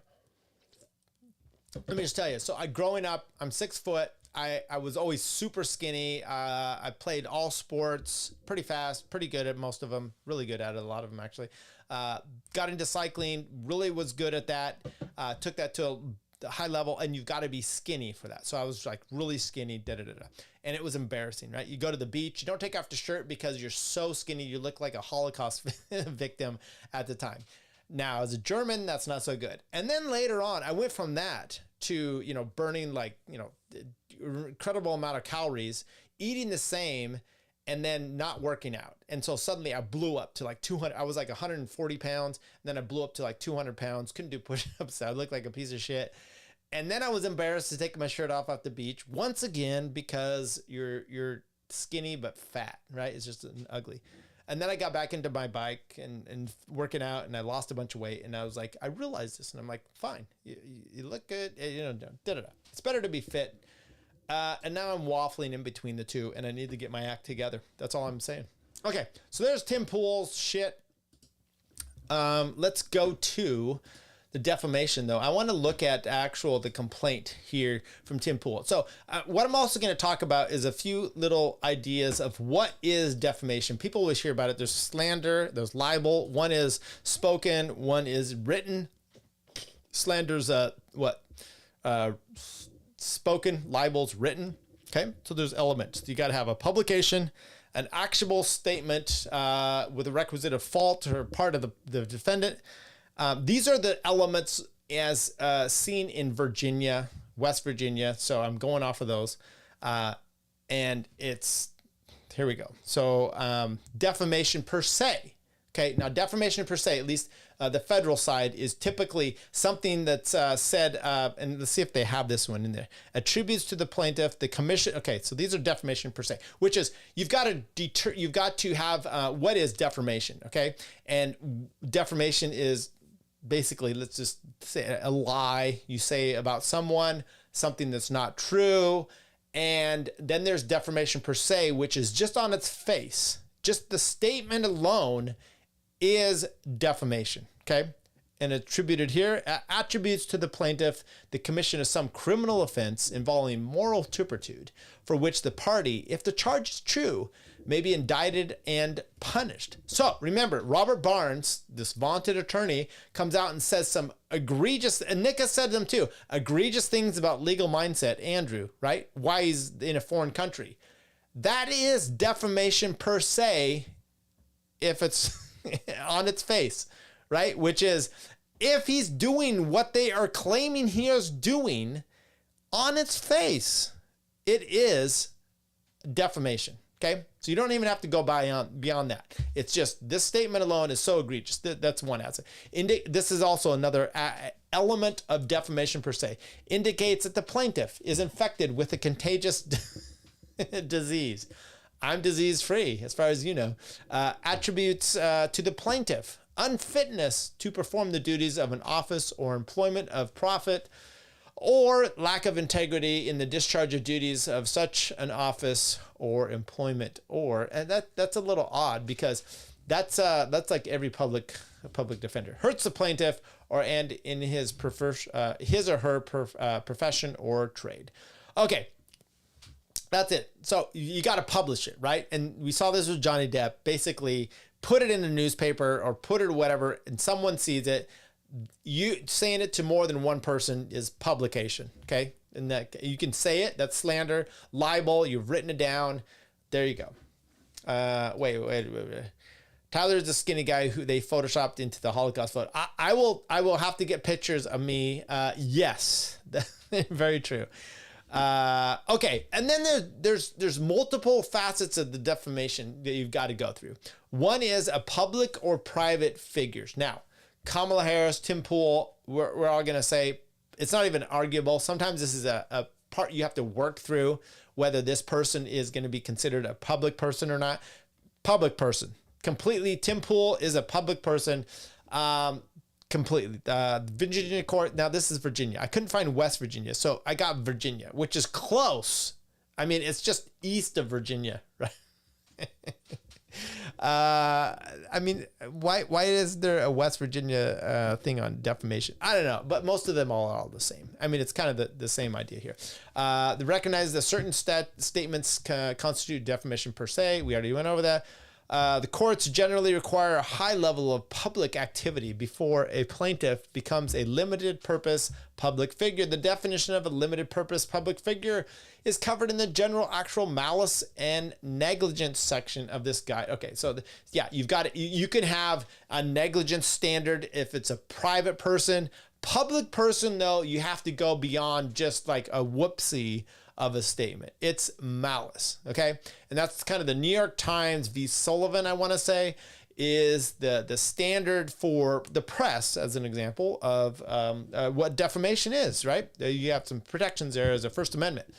Let me just tell you. So growing up, I'm 6 foot. I was always super skinny. I played all sports pretty fast, pretty good at most of them, really good at a lot of them actually. Got into cycling, really was good at that. Took that to a high level, and you've got to be skinny for that. So I was like really skinny, and it was embarrassing, right? You go to the beach, you don't take off the shirt because you're so skinny, you look like a Holocaust victim at the time. Now, as a German, that's not so good. And then later on, I went from that to, you know, burning like, you know, incredible amount of calories, eating the same, and then not working out. And so suddenly I blew up to like 200. I was like 140 pounds. And then I blew up to like 200 pounds. Couldn't do push-ups. I looked like a piece of shit. And then I was embarrassed to take my shirt off at the beach once again because you're skinny but fat, right? It's just ugly. And then I got back into my bike and working out, and I lost a bunch of weight. And I was like, I realized this, and I'm like, fine, you look good, you know, da-da-da. It's better to be fit. And now I'm waffling in between the two, and I need to get my act together. That's all I'm saying. Okay, so there's Tim Pool's shit. Let's go to the defamation, though, I want to look at the complaint here from Tim Pool. So what I'm also going to talk about is a few little ideas of what is defamation. People always hear about it. There's slander, there's libel. One is spoken, one is written. Slander's spoken, libel's written. Okay, so there's elements. You got to have a publication, an actionable statement with a requisite of fault or part of the defendant. These are the elements as seen in Virginia, West Virginia. So I'm going off of those. And here we go. So defamation per se. Okay, now defamation per se, at least the federal side, is typically something that's said, and let's see if they have this one in there, attributes to the plaintiff, the commission. Okay, so these are defamation per se, which is you've got to have what is defamation, okay? And defamation is basically, let's just say a lie you say about someone, something that's not true. And then there's defamation per se, which is just on its face, just the statement alone is defamation, okay? And attributed here, attributes to the plaintiff the commission of some criminal offense involving moral turpitude for which the party, if the charge is true, may be indicted and punished. So remember, Robert Barnes, this vaunted attorney, comes out and says some egregious, and Nick has said them too, egregious things about legal mindset, Andrew, right? Why he's in a foreign country. That is defamation per se if it's on its face, right? Which is if he's doing what they are claiming he is doing on its face, it is defamation. Okay, so you don't even have to go beyond that. It's just this statement alone is so egregious. That's one aspect. This is also another element of defamation per se. Indicates that the plaintiff is infected with a contagious disease. I'm disease free, as far as you know. Attributes to the plaintiff unfitness to perform the duties of an office or employment of profit, or lack of integrity in the discharge of duties of such an office or employment. And that's a little odd, because that's like every public defender hurts the plaintiff and in his or her profession or trade. Okay, that's it. So you got to publish it, right? And we saw this with Johnny Depp. Basically, put it in a newspaper or put it whatever, and someone sees it. You saying it to more than one person is publication, okay? And that you can say it, that's slander. Libel, you've written it down. There you go. Wait. Tyler's a skinny guy who they photoshopped into the Holocaust photo. I will have to get pictures of me. Yes, very true. Okay, and then there's multiple facets of the defamation that you've got to go through. One is a public or private figures. Now, Kamala Harris, Tim Pool, we're all going to say it's not even arguable. Sometimes this is a part you have to work through, whether this person is going to be considered a public person or not. Public person. Completely. Tim Pool is a public person. Completely. Virginia court. Now, this is Virginia. I couldn't find West Virginia, so I got Virginia, which is close. I mean, it's just east of Virginia, right? I mean, why is there a West Virginia thing on defamation? I don't know, but most of them are all the same. I mean, it's kind of the same idea here. They recognize that certain statements constitute defamation per se. We already went over that. The courts generally require a high level of public activity before a plaintiff becomes a limited purpose public figure. The definition of a limited purpose public figure is covered in the general actual malice and negligence section of this guide. Okay, so yeah, you've got it. You can have a negligence standard if it's a private person. Public person, though, you have to go beyond just like a whoopsie of a statement. It's malice, okay? And that's kind of the New York Times v. Sullivan, I want to say, is the standard for the press, as an example of what defamation is, right? You have some protections there as a First Amendment.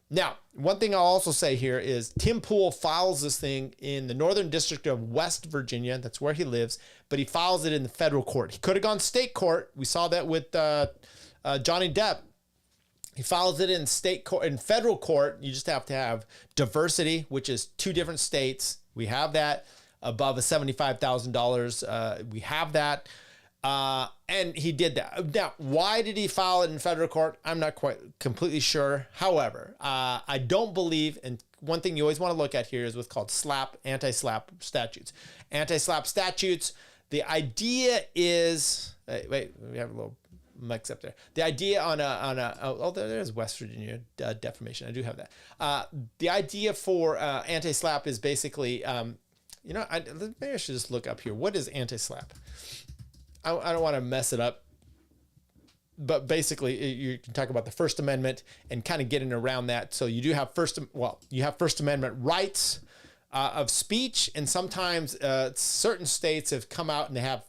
Now, one thing I'll also say here is Tim Pool files this thing in the Northern District of West Virginia. That's where he lives, but he files it in the federal court. He could have gone state court. We saw that with Johnny Depp. He files it in state court, in federal court. You just have to have diversity, which is 2 different states. We have that above a $75,000. We have that. And he did that. Now, why did he file it in federal court? I'm not quite completely sure. However, I don't believe, and one thing you always want to look at here is what's called anti-SLAPP statutes. Anti-SLAPP statutes, the idea is, wait, we have a little mix up there. The idea there's West Virginia defamation. I do have that. The idea for anti-SLAPP is basically, maybe I should just look up here. What is anti-SLAPP? I don't want to mess it up, but basically you can talk about the First Amendment and kind of getting around that. So you do have First Amendment rights of speech, and sometimes certain states have come out and they have,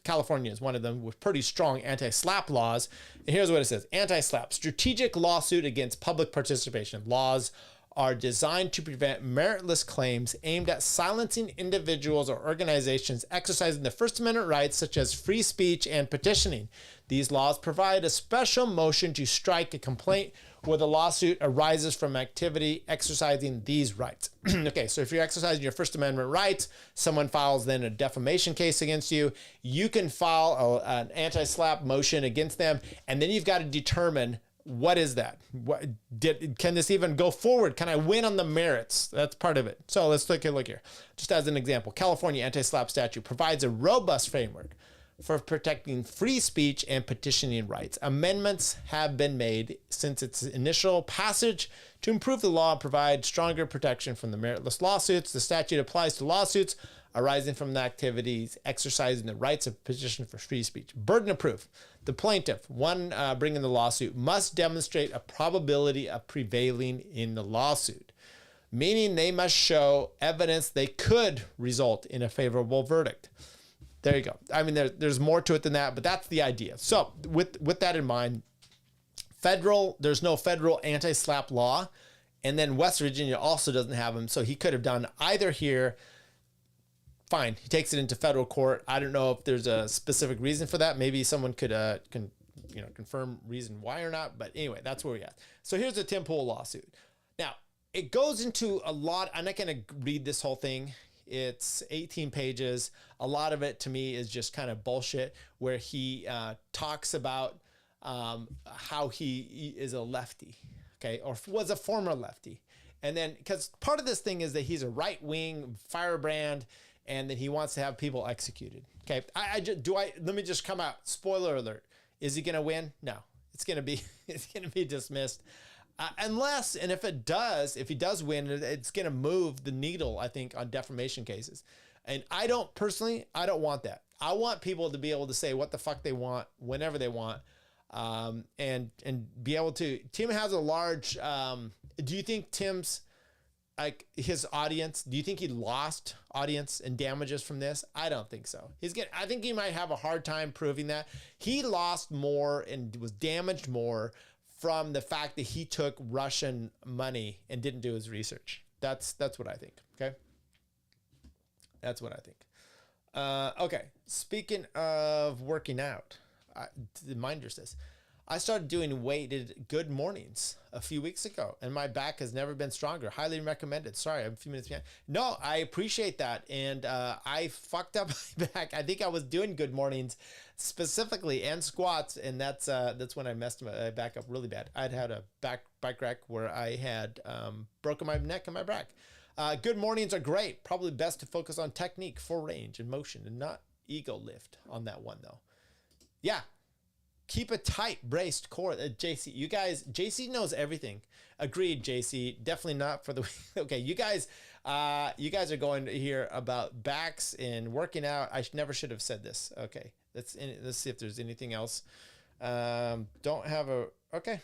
California is one of them, with pretty strong anti-SLAPP laws. And here's what it says: anti-SLAPP, strategic lawsuit against public participation. Laws are designed to prevent meritless claims aimed at silencing individuals or organizations exercising the First Amendment rights, such as free speech and petitioning. These laws provide a special motion to strike a complaint where the lawsuit arises from activity exercising these rights. Okay, so if you're exercising your First Amendment rights, someone files then a defamation case against you, you can file an anti-SLAPP motion against them, and then you've got to determine, what is that? Can this even go forward? Can I win on the merits? That's part of it. So let's take a look here. Just as an example, California anti-SLAPP statute provides a robust framework for protecting free speech and petitioning rights. Amendments have been made since its initial passage to improve the law and provide stronger protection from the meritless lawsuits. The statute applies to lawsuits arising from the activities exercising the rights of petition for free speech. Burden of proof. The plaintiff, bringing the lawsuit, must demonstrate a probability of prevailing in the lawsuit, meaning they must show evidence they could result in a favorable verdict. There you go. I mean, there's more to it than that, but that's the idea. So with that in mind, there's no federal anti-SLAPP law, and then West Virginia also doesn't have them, so he could have done either here. Fine, he takes it into federal court. I don't know if there's a specific reason for that. Maybe someone could confirm reason why or not. But anyway, that's where we're at. So here's the Tim Pool lawsuit. Now, it goes into a lot. I'm not going to read this whole thing. It's 18 pages. A lot of it to me is just kind of bullshit, where he talks about how he is a lefty, okay, or was a former lefty. And then, because part of this thing is that he's a right-wing firebrand, and that he wants to have people executed. Okay, let me just come out. Spoiler alert: is he going to win? No, it's going to be dismissed, unless, and if he does win, it's going to move the needle, I think, on defamation cases. And I don't want that. I want people to be able to say what the fuck they want whenever they want, and be able to. Tim has a large. Do you think Tim's, like, his audience, do you think he lost audience and damages from this? I don't think so. I think he might have a hard time proving that. He lost more and was damaged more from the fact that he took Russian money and didn't do his research. That's what I think. Okay. That's what I think. Okay. Speaking of working out, the reminder says, I started doing weighted good mornings a few weeks ago, and my back has never been stronger. Highly recommended. Sorry, I'm a few minutes behind. No, I appreciate that. And I fucked up my back. I think I was doing good mornings specifically and squats, and that's when I messed my back up really bad. I'd had a bike wreck where I had broken my neck and my back. Good mornings are great. Probably best to focus on technique for range and motion and not ego lift on that one, though. Yeah. Keep a tight braced core. JC, you guys, JC knows everything. Agreed, JC. Definitely not for the week. Okay, you guys are going to hear about backs and working out. I never should have said this. Okay, let's see if there's anything else. Don't have a. Okay.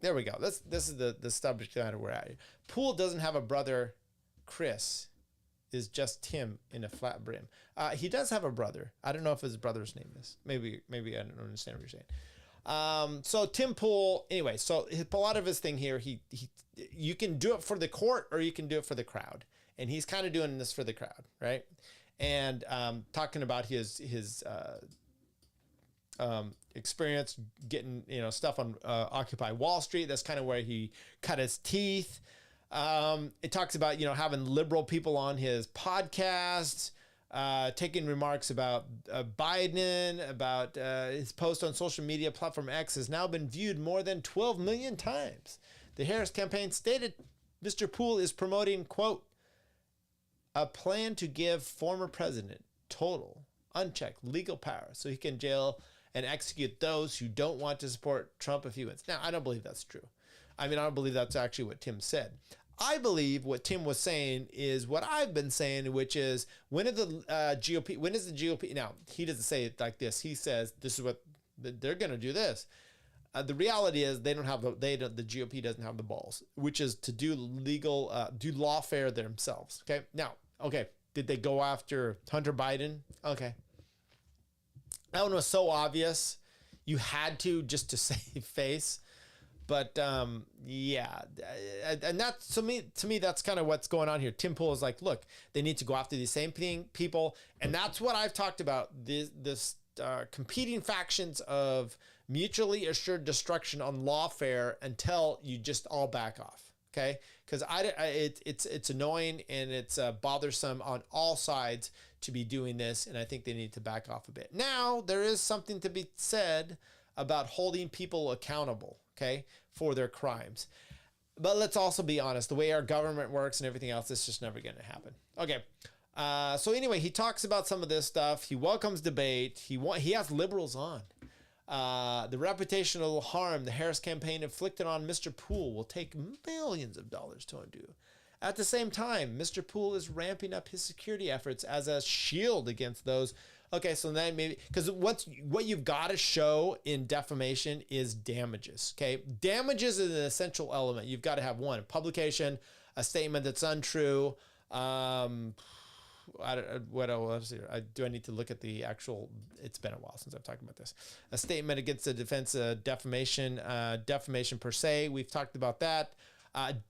There we go. This is the subject matter we're at. Poole doesn't have a brother, Chris. Is just Tim in a flat brim. He does have a brother. I don't know if his brother's name is. Maybe I don't understand what you're saying. So Tim Poole, anyway, so a lot of his thing here, you can do it for the court or you can do it for the crowd. And he's kind of doing this for the crowd, right? And talking about his experience getting, stuff on Occupy Wall Street. That's kind of where he cut his teeth. It talks about, having liberal people on his podcast, taking remarks about Biden, about his post on social media platform X has now been viewed more than 12 million times. The Harris campaign stated Mr. Poole is promoting, quote, a plan to give former president total, unchecked legal power so he can jail and execute those who don't want to support Trump if he wins. Now, I don't believe that's true. I mean, I don't believe that's actually what Tim said. I believe what Tim was saying is what I've been saying, which is when is the GOP, now he doesn't say it like this. He says, this is what they're going to do this. The reality is the GOP doesn't have the balls, which is to do do lawfare themselves. Okay. Now, okay. Did they go after Hunter Biden? Okay. That one was so obvious. You had to just to save face. But yeah, and that's to me that's kind of what's going on here. Tim Pool is like, look, they need to go after these same people, and that's what I've talked about. This competing factions of mutually assured destruction on lawfare until you just all back off. Okay, because it's annoying and it's bothersome on all sides to be doing this, and I think they need to back off a bit. Now there is something to be said about holding people accountable, okay, for their crimes. But let's also be honest, the way our government works and everything else, it's just never going to happen. Okay. So anyway, he talks about some of this stuff. He welcomes debate. He has liberals on. The reputational harm the Harris campaign inflicted on Mr. Poole will take millions of dollars to undo. At the same time, Mr. Poole is ramping up his security efforts as a shield against those. Okay, so then maybe, because what you've got to show in defamation is damages. Okay, damages is an essential element. You've got to have one, publication, a statement that's untrue. What else here? Do I need to look at the actual? It's been a while since I've talked about this. A statement against the defense of defamation, defamation per se. We've talked about that.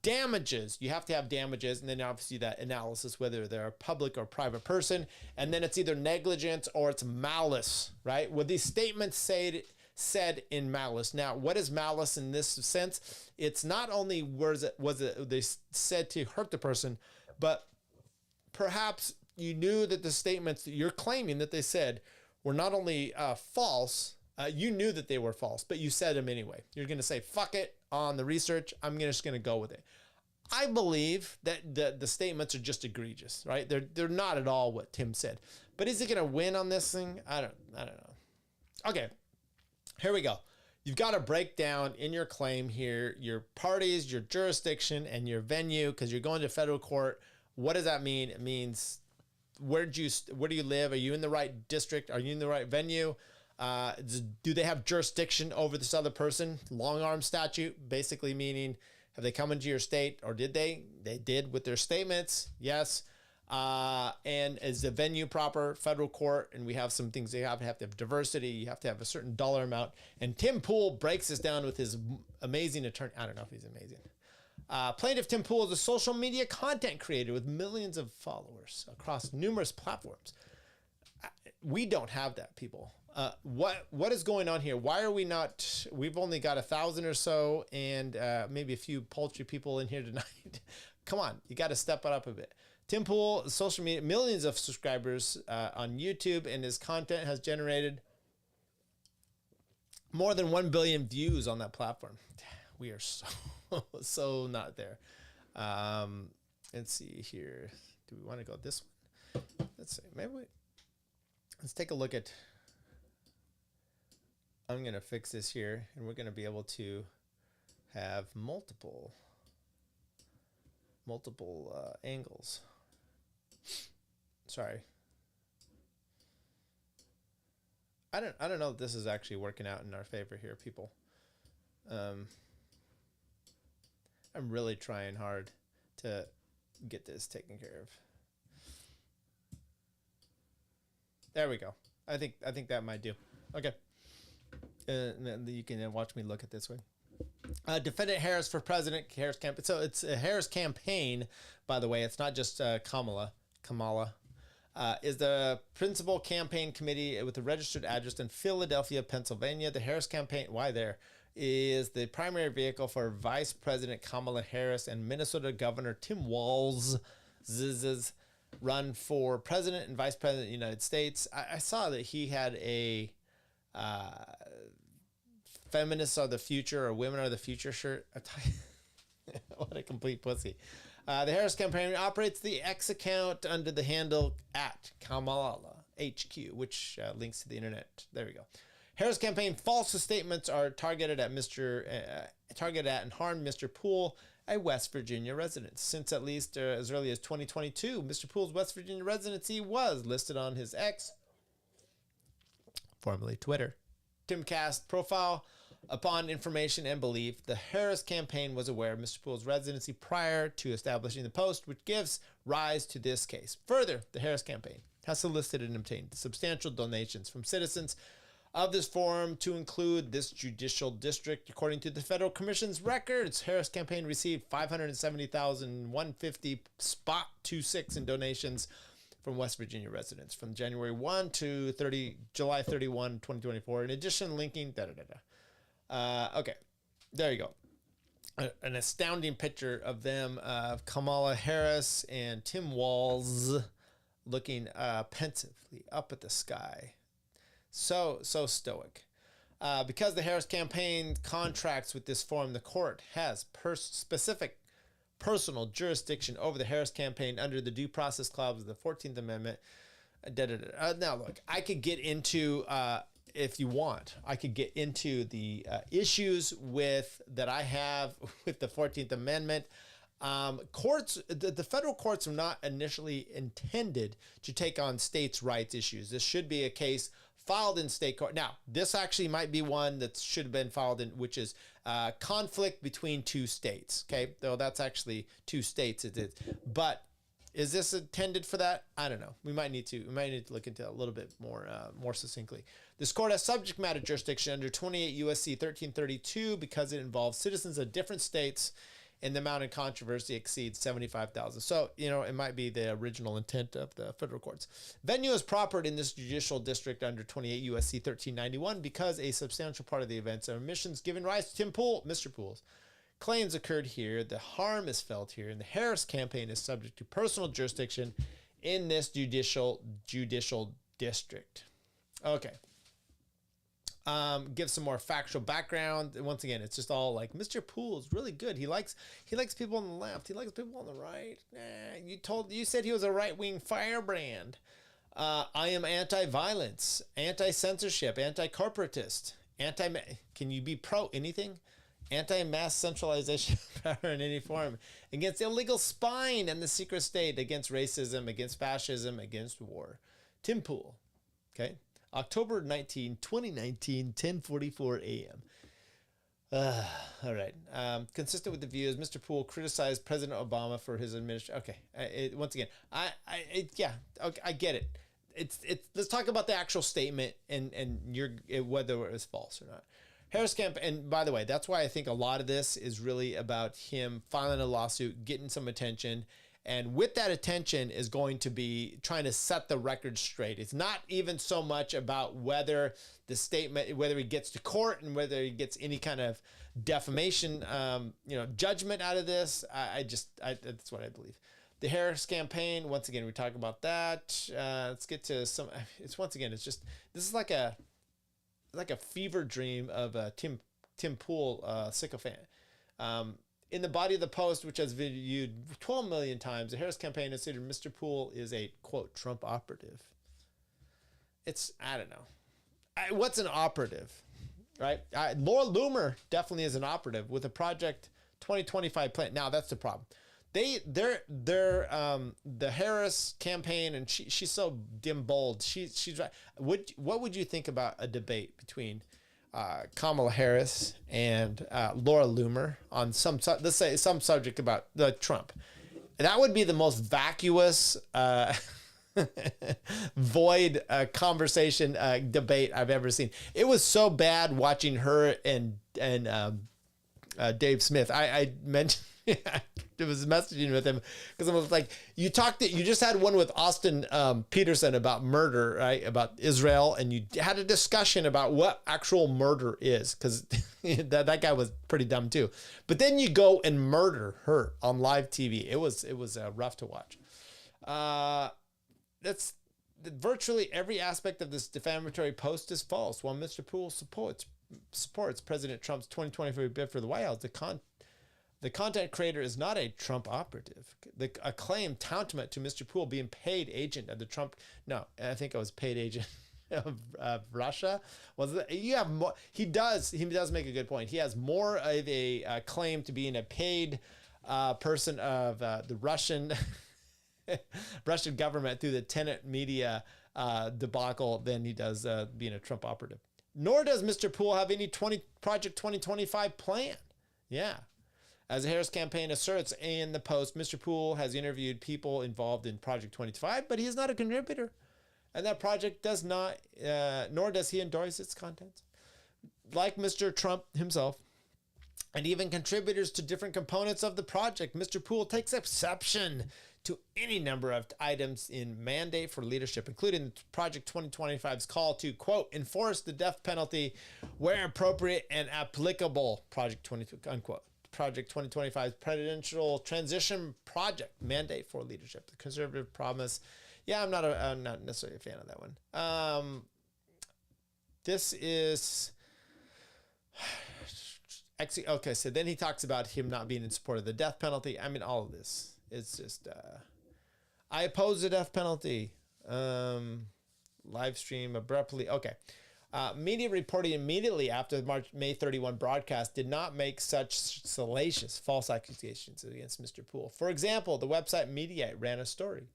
Damages, you have to have damages, and then obviously that analysis, whether they're a public or private person, and then it's either negligence or it's malice, right? What these statements said in malice. Now, what is malice in this sense? It's not only was it they said to hurt the person, but perhaps you knew that the statements that you're claiming that they said were not only false, you knew that they were false, but you said them anyway. You're going to say, fuck it on the research. I'm just going to go with it. I believe that the statements are just egregious, right? They're not at all what Tim said. But is he going to win on this thing? I don't know. Okay, here we go. You've got to break down in your claim here your parties, your jurisdiction, and your venue, because you're going to federal court. What does that mean? It means where do you live? Are you in the right district? Are you in the right venue? Do they have jurisdiction over this other person? Long arm statute, basically meaning, have they come into your state, or did they? They did with their statements. Yes. And is the venue proper? Federal court. And we have some things. You have to have diversity. You have to have a certain dollar amount. And Tim Pool breaks this down with his amazing attorney. I don't know if he's amazing. Plaintiff Tim Pool is a social media content creator with millions of followers across numerous platforms. We don't have that, people. What is going on here? Why are we not? We've only got 1,000 or so, and maybe a few paltry people in here tonight. Come on, you got to step it up a bit. Tim Pool, social media, millions of subscribers on YouTube, and his content has generated more than 1 billion views on that platform. We are so not there. Let's see here. Do we want to go this one? Let's see. Let's take a look at. I'm going to fix this here, and we're going to be able to have multiple angles. Sorry. I don't know if this is actually working out in our favor here, people. I'm really trying hard to get this taken care of. There we go. I think that might do. Okay. And you can watch me look at this way. Defendant Harris for president. Harris campaign. So it's a Harris campaign, by the way. It's not just Kamala. Is the principal campaign committee with a registered address in Philadelphia, Pennsylvania. The Harris campaign, why there, is the primary vehicle for Vice President Kamala Harris and Minnesota Governor Tim Walz. run for president and vice president of the United States. I saw that he had a feminists are the future or women are the future shirt. What a complete pussy. The Harris campaign operates the X account under the handle @Kamala HQ, which links to the internet. There we go. Harris campaign false statements are targeted at and harmed Mr. Poole, a West Virginia resident. Since at least as early as 2022, Mr. Poole's West Virginia residency was listed on his X, formerly Twitter, Timcast profile. Upon information and belief, the Harris campaign was aware of Mr. Poole's residency prior to establishing the post, which gives rise to this case. Further, the Harris campaign has solicited and obtained substantial donations from citizens of this forum to include this judicial district. According to the Federal Commission's records, Harris campaign received $570,150.26 in donations from West Virginia residents from January 1 to July 31, 2024. In addition, linking okay, there you go. An astounding picture of them, of Kamala Harris and Tim Walz looking pensively up at the sky. So stoic. Because the Harris campaign contracts with this forum, the court has specific personal jurisdiction over the Harris campaign under the Due Process Clause of the 14th Amendment. Now, look, I could get into... if you want, I could get into the issues that I have with the 14th Amendment. Courts, the federal courts are not initially intended to take on states' rights issues. This should be a case filed in state court. Now, this actually might be one that should have been filed in, which is conflict between two states. Okay, though that's actually two states. But is this intended for that? I don't know. We might need to look into it a little bit more succinctly. This court has subject matter jurisdiction under 28 U.S.C. 1332 because it involves citizens of different states, and the amount in controversy exceeds 75,000. So, it might be the original intent of the federal courts. Venue is proper in this judicial district under 28 U.S.C. 1391 because a substantial part of the events and omissions giving rise to Mr. Poole's claims occurred here, the harm is felt here, and the Harris campaign is subject to personal jurisdiction in this judicial district. Okay. Give some more factual background. And once again, it's just all like Mr. Poole is really good. He likes people on the left. He likes people on the right. You said he was a right-wing firebrand. I am anti-violence, anti-censorship, anti-corporatist, can you be pro anything? Anti-mass centralization of power in any form, against illegal spying and the secret state, against racism, against fascism, against war. Tim Poole, okay? October 19, 2019, 10:44 a.m. All right. Consistent with the views, Mr. Poole criticized President Obama for his administration. Okay. Once again, okay, I get it. Let's talk about the actual statement and whether it was false or not. Harris campaign, and by the way, that's why I think a lot of this is really about him filing a lawsuit, getting some attention, and with that attention is going to be trying to set the record straight. It's not even so much about whether the statement, whether he gets to court and whether he gets any kind of defamation, judgment out of this. That's what I believe. The Harris campaign, once again, we talk about that. Let's get to some. It's once again, this is like a fever dream of a Tim Poole sycophant. In the body of the post, which has been viewed 12 million times, the Harris campaign considered Mr. Poole is a, quote, Trump operative. I don't know. What's an operative, right? Laura Loomer definitely is an operative with a Project 2025 plan. Now, that's the problem. The Harris campaign, and she's so dim bold. She's right. What would you think about a debate between Kamala Harris and Laura Loomer on some subject about Trump? That would be the most vacuous, void conversation debate I've ever seen. It was so bad watching her and Dave Smith. I mentioned. I was messaging with him because I was like, you just had one with Austin Peterson about murder, right? About Israel. And you had a discussion about what actual murder is, because that guy was pretty dumb too. But then you go and murder her on live TV. It was rough to watch. That's virtually every aspect of this defamatory post is false. While Mr. Poole supports President Trump's 2024 bid for the White House, the content creator is not a Trump operative. A claim tantamount to Mr. Poole being paid agent of the Trump. No, I think I was paid agent of Russia. You have more. He does make a good point. He has more of a claim to being a paid person of the Russian government through the Tenet media debacle than he does being a Trump operative. Nor does Mr. Poole have any Project 2025 plan. Yeah. As the Harris campaign asserts in the post, Mr. Poole has interviewed people involved in Project 2025, but he is not a contributor. And that project does not, nor does he endorse its contents. Like Mr. Trump himself, and even contributors to different components of the project, Mr. Poole takes exception to any number of items in Mandate for Leadership, including Project 2025's call to, quote, enforce the death penalty where appropriate and applicable, Project 2025's presidential transition project, Mandate for Leadership, the conservative promise. Yeah, I'm not necessarily a fan of that one. This is... Okay, so then he talks about him not being in support of the death penalty. I mean, all of this. It's just, I oppose the death penalty. Live stream abruptly. Okay. Media reporting immediately after the May 31 broadcast did not make such salacious false accusations against Mr. Poole. For example, the website Mediaite ran a story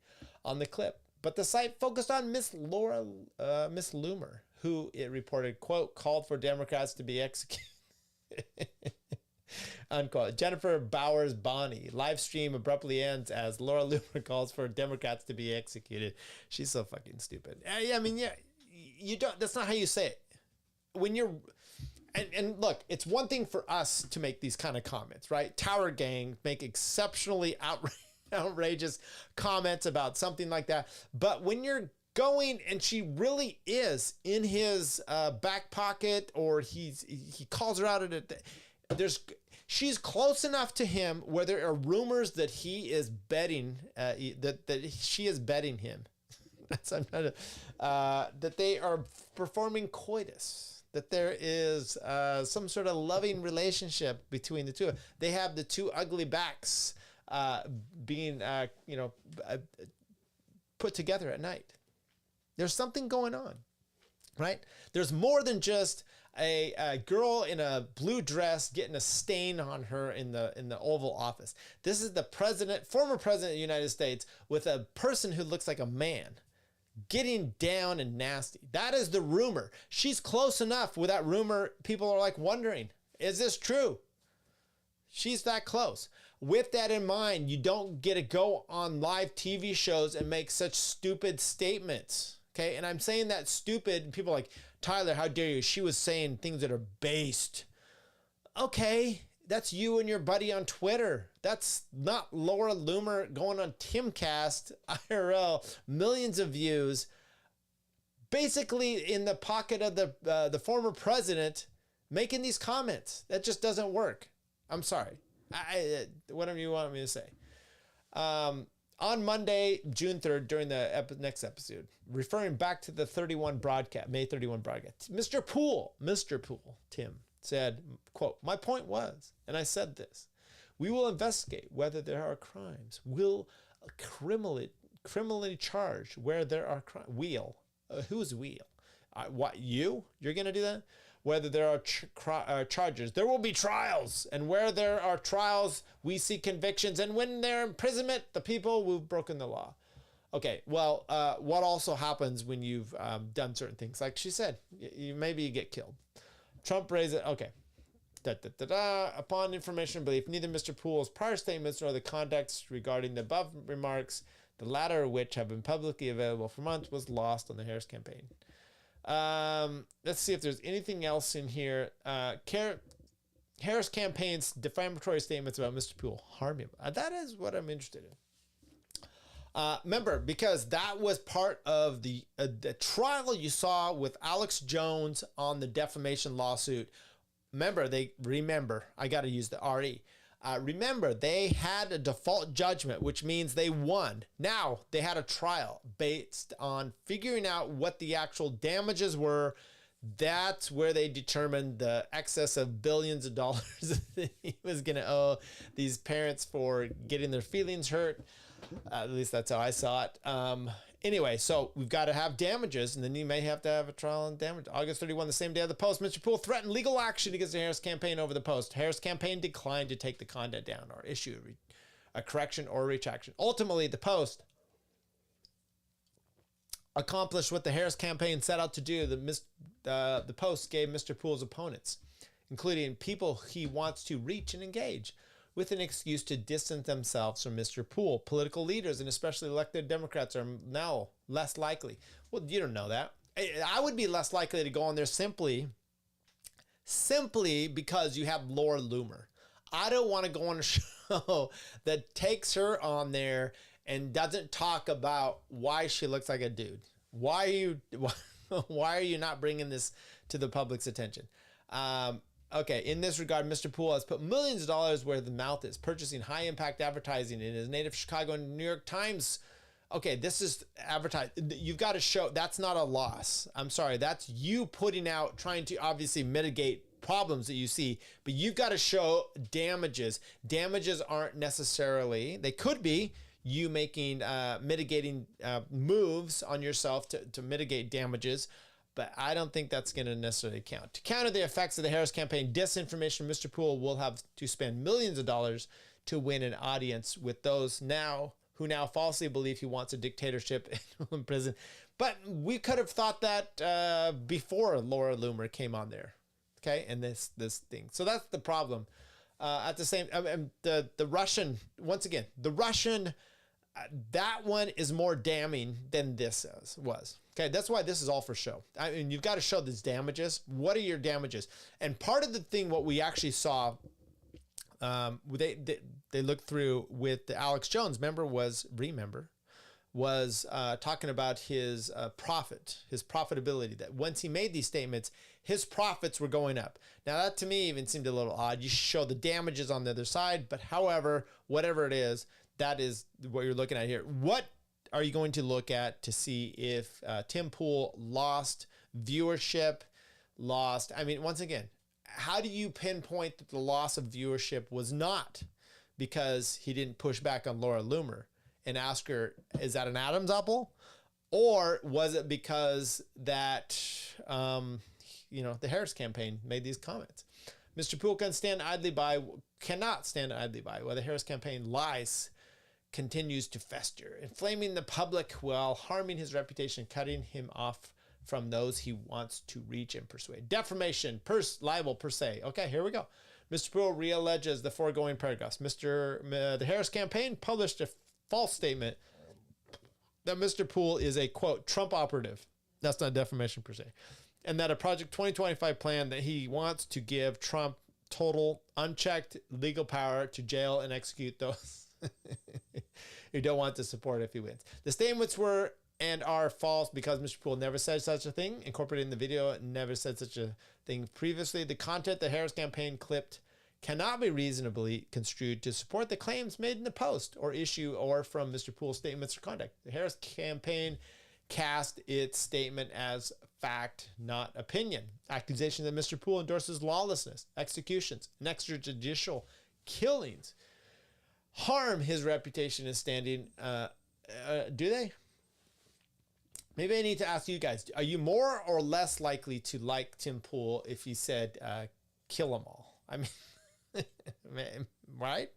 on the clip, but the site focused on Miss Loomer, who it reported, quote, called for Democrats to be executed. Unquote. Jennifer Bowers Bonney. Live stream abruptly ends as Laura Loomer calls for Democrats to be executed. She's so fucking stupid. I mean, yeah, you don't. That's not how you say it. When you're, and look, it's one thing for us to make these kind of comments, right? Tower Gang make exceptionally outrageous comments about something like that. But when you're going and she really is in his back pocket, or he calls her out at it. She's close enough to him where there are rumors that he is betting that she is betting him. That they are performing coitus. That there is some sort of loving relationship between the two. They have the two ugly backs being put together at night. There's something going on, right? There's more than just a girl in a blue dress getting a stain on her in the Oval Office. This is the former president of the United States, with a person who looks like a man getting down and nasty. That is the rumor. She's close enough with that rumor. People are like wondering, is this true? She's that close. With that in mind, you don't get to go on live TV shows and make such stupid statements. Okay, and I'm saying that stupid, and people are like, Tyler, how dare you? She was saying things that are based. Okay, that's you and your buddy on Twitter. That's not Laura Loomer going on Timcast, IRL, millions of views, basically in the pocket of the former president, making these comments. That just doesn't work. I'm sorry. Whatever you want me to say. On Monday, June 3rd, during the next episode, referring back to the May 31 broadcast, Mr. Poole, Tim, said, quote, my point was, and I said this, we will investigate whether there are crimes. We'll criminally charge where there are crimes. Who's we'll? What, you? You're going to do that? Whether there are charges, there will be trials. And where there are trials, we see convictions. And when there are imprisonment, the people who've broken the law. Okay, well, what also happens when you've done certain things? Like she said, maybe you get killed. Trump raised it. Okay. Upon information and belief, neither Mr. Poole's prior statements nor the context regarding the above remarks, the latter of which have been publicly available for months, was lost on the Harris campaign. Let's see if there's anything else in here. Harris campaign's defamatory statements about Mr. Poole harm him. That is what I'm interested in. Remember, because that was part of the trial you saw with Alex Jones on the defamation lawsuit. Remember, I got to use the RE. Remember, they had a default judgment, which means they won. Now they had a trial based on figuring out what the actual damages were. That's where they determined the excess of billions of dollars that he was going to owe these parents for getting their feelings hurt. At least that's how I saw it. Anyway, so we've got to have damages, and then you may have to have a trial on damage. August 31, the same day of the post, Mr. Poole threatened legal action against the Harris campaign over the post. Harris campaign declined to take the content down or issue a correction or retraction. Ultimately, the post accomplished what the Harris campaign set out to do. The post gave Mr. Poole's opponents, including people he wants to reach and engage, with an excuse to distance themselves from Mr. Poole. Political leaders, and especially elected Democrats, are now less likely. Well, you don't know that. I would be less likely to go on there simply because you have Laura Loomer. I don't want to go on a show that takes her on there and doesn't talk about why she looks like a dude. Why are you not bringing this to the public's attention? Okay, in this regard, Mr. Poole has put millions of dollars where the mouth is, purchasing high-impact advertising in his native Chicago and New York Times. Okay, this is advertised. You've got to show that's not a loss. I'm sorry, that's you putting out, trying to obviously mitigate problems that you see, but you've got to show damages. Damages aren't necessarily, they could be you making mitigating moves on yourself to mitigate damages, but I don't think that's going to necessarily count. To counter the effects of the Harris campaign disinformation, Mr. Poole will have to spend millions of dollars to win an audience with those who now falsely believe he wants a dictatorship in prison. But we could have thought that before Laura Loomer came on there, okay? And this thing. So that's the problem. At the same, the Russian, once again, the Russian, that one is more damning than this was. Okay, that's why this is all for show. I mean, you've got to show these damages. What are your damages? And part of the thing, what we actually saw, they looked through with the Alex Jones, was talking about his profitability, that once he made these statements, his profits were going up. Now that to me even seemed a little odd. You show the damages on the other side, but however, whatever it is, that is what you're looking at here. What are you going to look at to see if Tim Poole lost viewership, I mean, once again, how do you pinpoint that the loss of viewership was not because he didn't push back on Laura Loomer and ask her, is that an Adam's apple? Or was it because that, the Harris campaign made these comments? Mr. Poole cannot stand idly by while the Harris campaign lies continues to fester, inflaming the public while harming his reputation, cutting him off from those he wants to reach and persuade. Defamation, libel per se. Okay, here we go. Mr. Poole realleges the foregoing paragraphs. The Harris campaign published a false statement that Mr. Poole is a, quote, Trump operative. That's not defamation per se. And that a Project 2025 plan that he wants to give Trump total unchecked legal power to jail and execute those who don't want to support if he wins. The statements were and are false because Mr. Poole never said such a thing. Incorporated in the video, never said such a thing previously. The content the Harris campaign clipped cannot be reasonably construed to support the claims made in the post or issue or from Mr. Poole's statements or conduct. The Harris campaign cast its statement as fact, not opinion. Accusations that Mr. Poole endorses lawlessness, executions, and extrajudicial killings harm his reputation and standing. Do they? Maybe I need to ask you guys, are you more or less likely to like Tim Poole if he said, kill them all? I mean, right?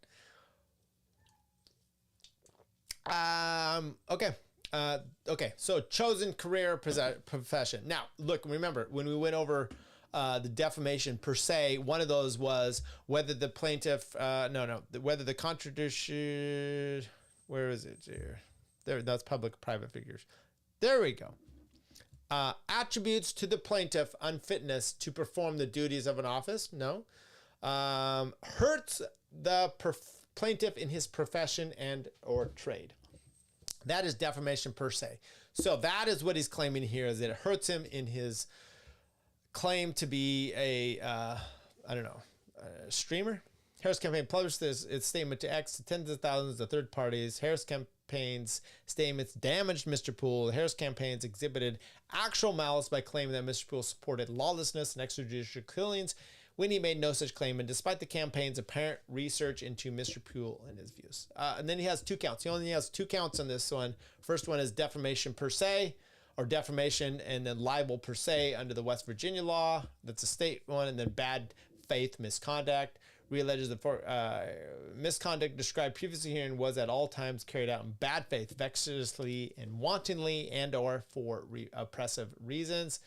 Okay. So chosen career profession. Now, look, remember when we went over the defamation per se, one of those was whether the plaintiff, whether the contradiction, where is it here? There, that's public-private figures. There we go. Attributes to the plaintiff unfitness to perform the duties of an office. No. Hurts the plaintiff in his profession and or trade. That is defamation per se. So that is what he's claiming here, is that it hurts him in his claim to be a streamer. Harris campaign published its statement to X to tens of thousands of third parties. Harris campaign's statements damaged Mr. Poole. The Harris campaigns exhibited actual malice by claiming that Mr. Poole supported lawlessness and extrajudicial killings when he made no such claim, and despite the campaign's apparent research into Mr. Poole and his views. And then he has 2 counts. He only has 2 counts on this one. First one is defamation per se, or defamation and then libel per se under the West Virginia law. That's a state one. And then bad faith misconduct. Realleges the misconduct described previously herein was at all times carried out in bad faith, vexatiously and wantonly, and or for oppressive reasons.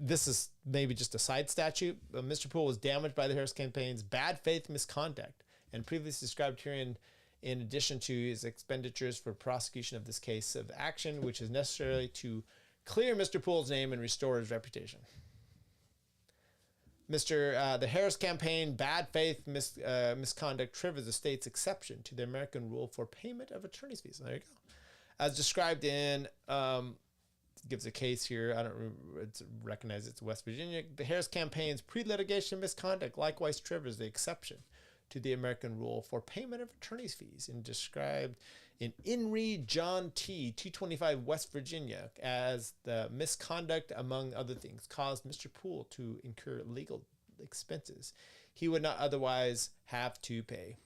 This is maybe just a side statute. Mr. Poole was damaged by the Harris campaign's bad faith misconduct and previously described herein in addition to his expenditures for prosecution of this case of action, which is necessary to clear Mr. Poole's name and restore his reputation. The Harris campaign bad faith misconduct triggers the state's exception to the American rule for payment of attorney's fees. There you go. As described in, gives a case here. I don't recognize it's West Virginia. The Harris campaign's pre-litigation misconduct likewise triggers the exception to the American rule for payment of attorney's fees, and described in Inree John T. 225 West Virginia as the misconduct, among other things, caused Mr. Poole to incur legal expenses he would not otherwise have to pay.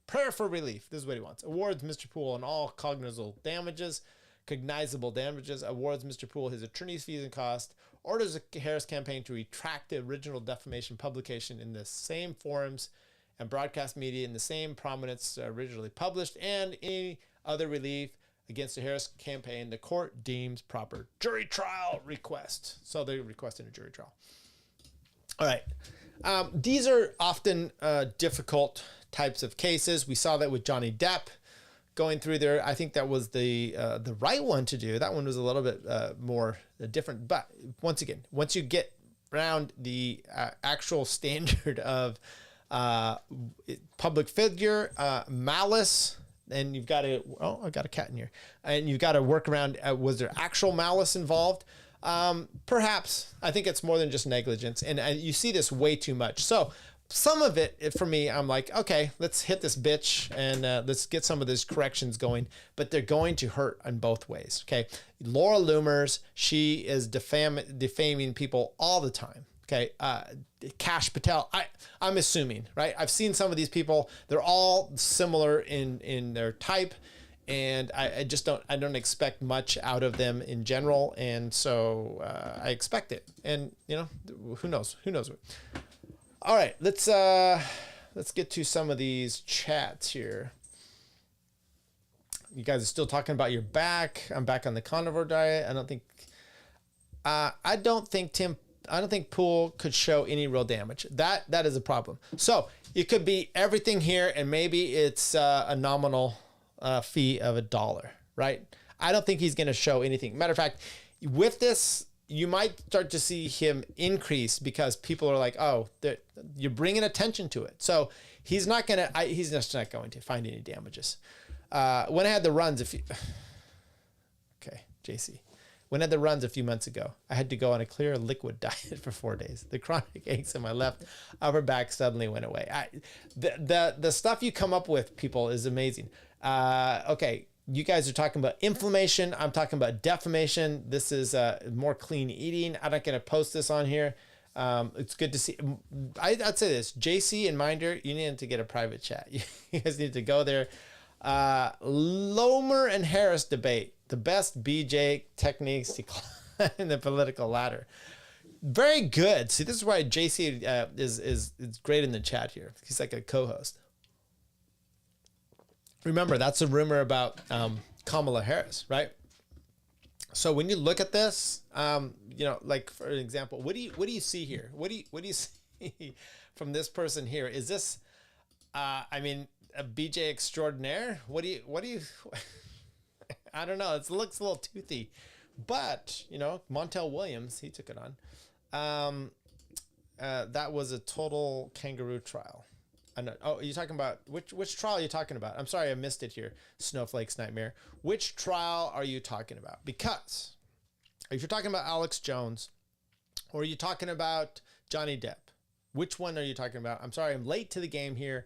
Prayer for relief. This is what he wants. Awards Mr. Poole on all cognizable damages, awards Mr. Poole his attorney's fees and costs, orders the Harris campaign to retract the original defamation publication in the same forums and broadcast media in the same prominence originally published, and any other relief against the Harris campaign the court deems proper. Jury trial request. So they're requesting a jury trial. All right. These are often difficult types of cases. We saw that with Johnny Depp going through there. I think that was the right one to do. That one was a little bit more different. But once again, once you get around the actual standard of public figure, malice, and you've got to, oh, I got a cat in here, and you've got to work around, was there actual malice involved? Perhaps. I think it's more than just negligence, and you see this way too much. So some of it, for me, I'm like, okay, let's hit this bitch and let's get some of these corrections going, but they're going to hurt in both ways. Okay. Laura Loomers, she is defaming people all the time. Okay, Kash Patel, I'm assuming, right? I've seen some of these people. They're all similar in their type, and I don't expect much out of them in general, and so I expect it. And you know, who knows? Who knows? All right, let's get to some of these chats here. You guys are still talking about your back. I'm back on the carnivore diet. I don't think Poole could show any real damage. That is a problem. So it could be everything here, and maybe it's a nominal fee of $1, right? I don't think he's going to show anything. Matter of fact, with this, you might start to see him increase because people are like, oh, you're bringing attention to it. So he's just not going to find any damages. When I had the runs, JC. When I had the runs a few months ago, I had to go on a clear liquid diet for 4 days. The chronic aches in my left upper back suddenly went away. The stuff you come up with, people, is amazing. Okay, you guys are talking about inflammation. I'm talking about defamation. This is more clean eating. I'm not going to post this on here. It's good to see. I'd say this, JC and Minder, you need to get a private chat. You guys need to go there. Lomer and Harris debate. The best BJ techniques to climb the political ladder. Very good. See, this is why JC is great in the chat here. He's like a co-host. Remember, that's a rumor about Kamala Harris, right? So when you look at this, like for example, what do you see here? What do you see from this person here? Is this, a BJ extraordinaire? What do you? I don't know. It looks a little toothy, but Montel Williams, he took it on. That was a total kangaroo trial. I know. Oh, you're talking about which trial are you talking about? I'm sorry, I missed it here. Snowflake's Nightmare. Which trial are you talking about? Because if you're talking about Alex Jones, or are you talking about Johnny Depp, Which one are you talking about? I'm sorry, I'm late to the game here.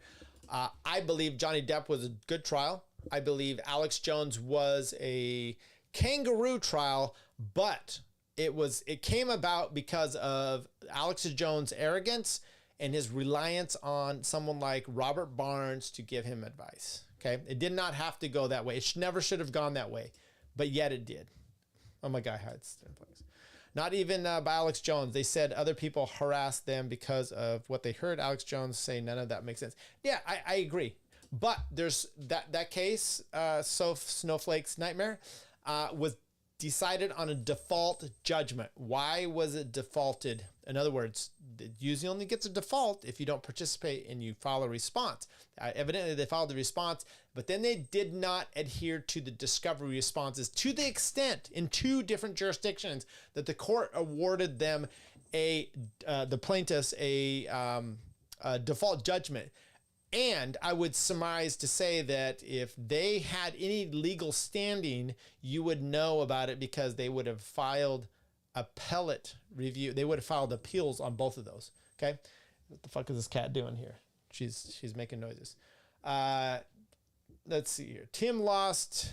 I believe Johnny Depp was a good trial. I believe Alex Jones was a kangaroo trial, but it came about because of Alex Jones' arrogance and his reliance on someone like Robert Barnes to give him advice. Okay, it did not have to go that way. It never should have gone that way, but yet it did. Oh my God, hides in place. Not even by Alex Jones. They said other people harassed them because of what they heard Alex Jones say. None of that makes sense. Yeah, I agree. But there's that case, Snowflake's Nightmare, was decided on a default judgment. Why was it defaulted? In other words, it usually only gets a default if you don't participate and you file a response. Evidently, they filed the response, but then they did not adhere to the discovery responses to the extent in 2 different jurisdictions that the court awarded them the plaintiffs a default judgment. And I would surmise to say that if they had any legal standing, you would know about it because they would have filed appellate review. They would have filed appeals on both of those. Okay. What the fuck is this cat doing here? She's making noises. Let's see here. Tim lost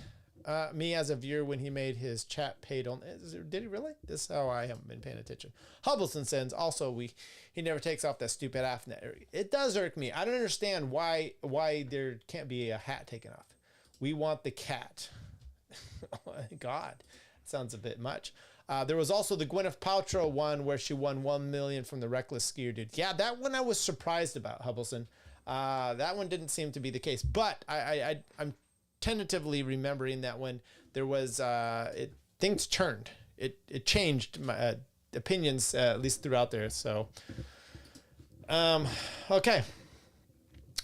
me as a viewer when he made his chat paid on. Did he really? This is how I haven't been paying attention. Hubbleson sends also he never takes off that stupid AFNet. It does irk me. I don't understand why there can't be a hat taken off. We want the cat. Oh my God, sounds a bit much. There was also the Gwyneth Paltrow one where she won $1 million from the reckless skier dude. Yeah, that one I was surprised about, Hubbleson. That one didn't seem to be the case, but I'm tentatively remembering that when there was things turned, it changed my opinions at least throughout there. So okay,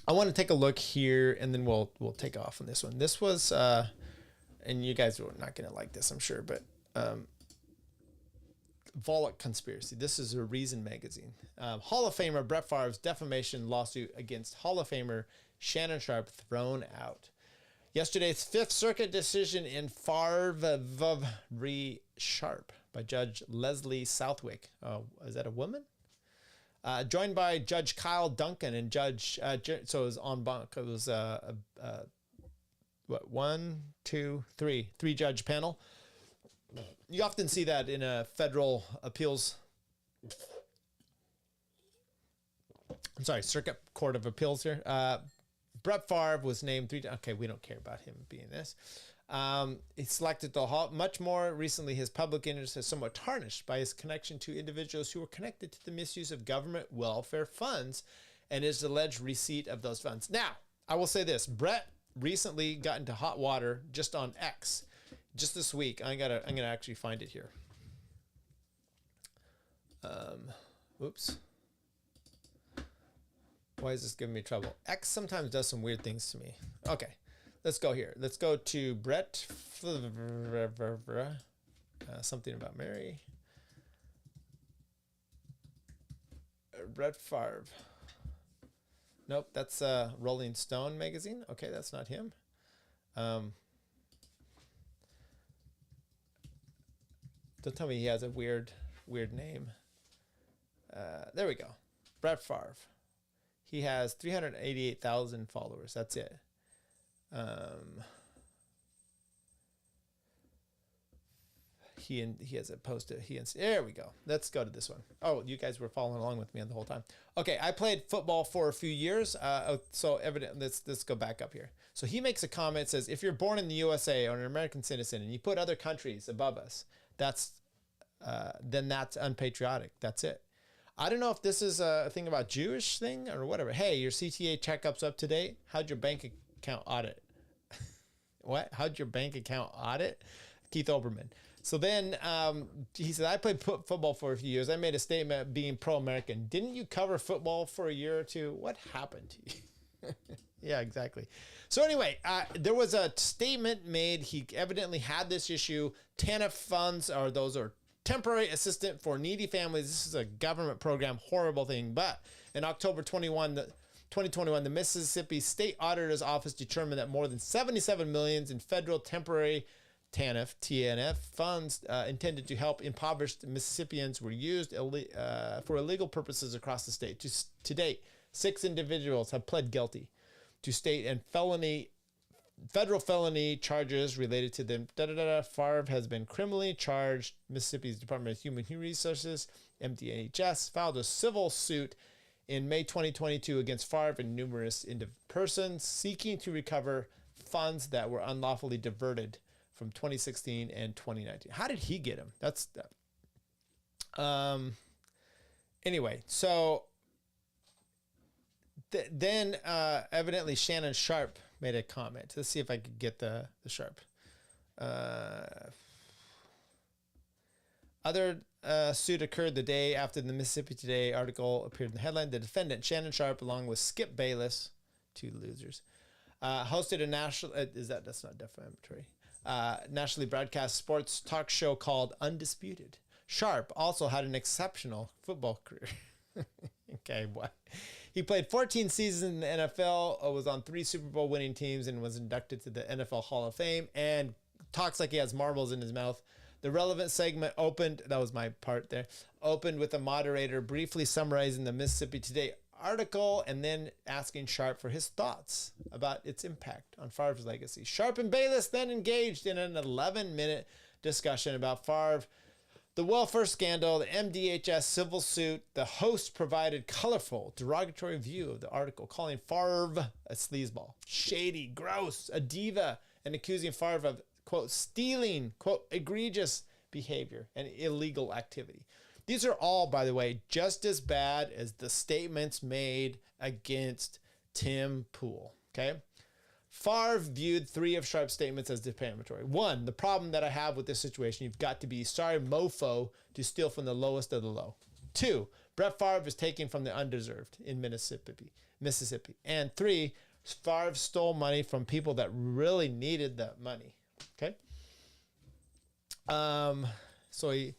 I want to take a look here and then we'll take off on this one. This was and you guys are not gonna like this, I'm sure, but Volokh conspiracy. This is a Reason magazine. Hall of Famer Brett Favre's defamation lawsuit against Hall of Famer Shannon Sharpe thrown out. Yesterday's Fifth Circuit decision in Favre v. Sharpe by Judge Leslie Southwick. Is that a woman? Joined by Judge Kyle Duncan and Judge, so it was en banc. It was three judge panel. You often see that in a federal appeals. I'm sorry, Circuit Court of Appeals here. Brett Favre was named 3 times. Okay, we don't care about him being this. He selected the Hall. Much more recently, his public interest is somewhat tarnished by his connection to individuals who were connected to the misuse of government welfare funds and his alleged receipt of those funds. Now, I will say this. Brett recently got into hot water just on X. Just this week. I'm gonna actually find it here. Oops. Why is this giving me trouble? X sometimes does some weird things to me. Okay, let's go here. Let's go to Brett. Something about Mary. Brett Favre. Nope, that's Rolling Stone magazine. Okay, that's not him. Don't tell me he has a weird name. There we go. Brett Favre. He has 388,000 followers. That's it. He has a post. There we go. Let's go to this one. Oh, you guys were following along with me the whole time. Okay, I played football for a few years. So evident. Let's go back up here. So he makes a comment. Says, if you're born in the USA or an American citizen and you put other countries above us, then that's unpatriotic. That's it. I don't know if this is a thing about Jewish thing or whatever. Hey, your CTA checkup's up to date. How'd your bank account audit? What? How'd your bank account audit? Keith Olbermann. So then he said, I played football for a few years. I made a statement being pro-American. Didn't you cover football for a year or two? What happened to you? Yeah, exactly. So anyway, there was a statement made. He evidently had this issue. TANF funds those are temporary assistance for needy families. This is a government program, horrible thing. But in October 2021, the Mississippi State Auditor's Office determined that more than $77 million in federal temporary TNF funds intended to help impoverished Mississippians were used for illegal purposes across the state. To date, 6 individuals have pled guilty to state and federal felony charges related to them. Favre has been criminally charged. Mississippi's Department of Human Resources, MDHS, filed a civil suit in May 2022 against Favre and numerous persons seeking to recover funds that were unlawfully diverted from 2016 and 2019. How did he get them? That's anyway. So then evidently Shannon Sharpe made a comment. Let's see if I could get the Sharpe. Other suit occurred the day after the Mississippi Today article appeared in the headline. The defendant, Shannon Sharpe, along with Skip Bayless, 2 losers, hosted a national, that's not defamatory, nationally broadcast sports talk show called Undisputed. Sharpe also had an exceptional football career. Okay, what? He played 14 seasons in the NFL, was on 3 Super Bowl winning teams, and was inducted to the NFL Hall of Fame, and talks like he has marbles in his mouth. The relevant segment opened, that was my part there, opened with a moderator briefly summarizing the Mississippi Today article and then asking Sharpe for his thoughts about its impact on Favre's legacy. Sharpe and Bayless then engaged in an 11-minute discussion about Favre, the welfare scandal, the MDHS civil suit. The host provided colorful, derogatory view of the article, calling Favre a sleazeball, shady, gross, a diva, and accusing Favre of, quote, stealing, quote, egregious behavior and illegal activity. These are all, by the way, just as bad as the statements made against Tim Pool, okay? Favre viewed 3 of Sharpe's statements as defamatory. 1, the problem that I have with this situation, you've got to be sorry mofo to steal from the lowest of the low. 2, Brett Favre is taking from the undeserved in Mississippi. And 3, Favre stole money from people that really needed that money. Okay. So he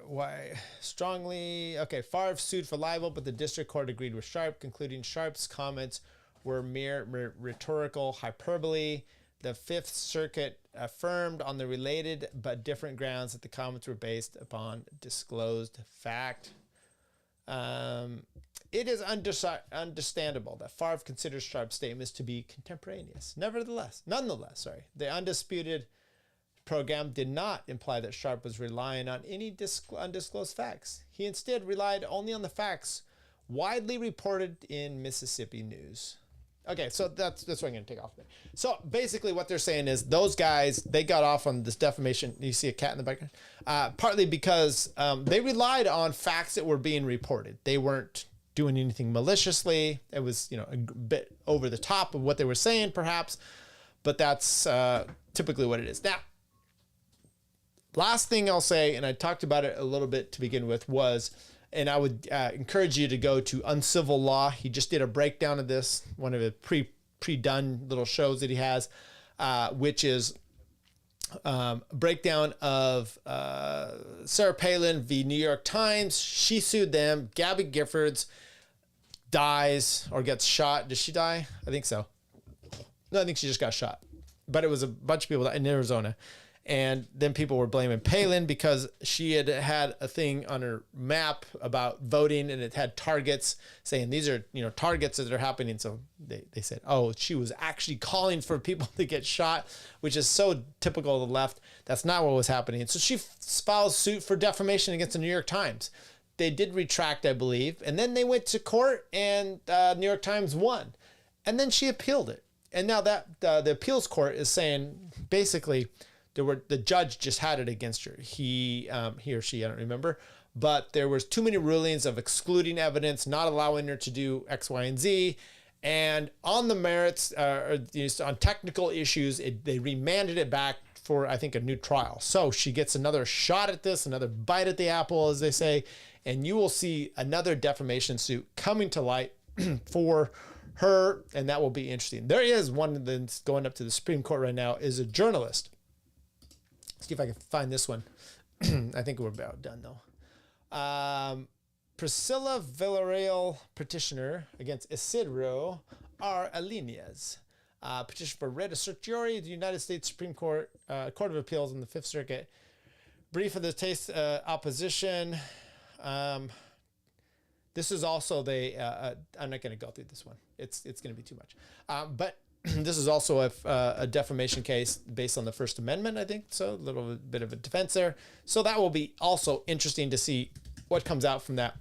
why strongly Favre sued for libel, but the district court agreed with Sharpe, concluding Sharpe's comments were mere rhetorical hyperbole. The Fifth Circuit affirmed on the related but different grounds that the comments were based upon disclosed fact. It is understandable that Favre considers Sharpe's statements to be contemporaneous. Nonetheless, the Undisputed program did not imply that Sharpe was relying on any undisclosed facts. He instead relied only on the facts widely reported in Mississippi news. Okay, so that's what I'm going to take off there. So basically what they're saying is those guys, they got off on this defamation. You see a cat in the background? Partly because they relied on facts that were being reported. They weren't doing anything maliciously. It was, a bit over the top of what they were saying, perhaps, but that's typically what it is. Now, last thing I'll say, and I talked about it a little bit to begin with, was, and I would encourage you to go to Uncivil Law. He just did a breakdown of this, one of the pre-done little shows that he has, which is breakdown of Sarah Palin v. New York Times. She sued them. Gabby Giffords dies or gets shot. Does she die? I think so. No, I think she just got shot. But it was a bunch of people in Arizona. And then people were blaming Palin because she had a thing on her map about voting, and it had targets saying these are, targets that are happening. So they said, oh, she was actually calling for people to get shot, which is so typical of the left. That's not what was happening. So she filed suit for defamation against the New York Times. They did retract, I believe. And then they went to court, and New York Times won. And then she appealed it. And now that the appeals court is saying basically, the judge just had it against her. He or she, I don't remember, but there was too many rulings of excluding evidence, not allowing her to do X, Y, and Z. And on the merits, on technical issues, they remanded it back for, I think, a new trial. So she gets another shot at this, another bite at the apple, as they say, and you will see another defamation suit coming to light for her, and that will be interesting. There is one that's going up to the Supreme Court right now, is a journalist. See if I can find this one. I think we're about done, though. Priscilla Villarreal petitioner against Isidro R. Alinas. Petition for writ of certiorari, the United States Supreme Court, Court of Appeals in the Fifth Circuit. Brief of the taste opposition. This is also I'm not going to go through this one. It's going to be too much. But this is also a defamation case based on the First Amendment, I think. So a little bit of a defense there. So that will be also interesting to see what comes out from that.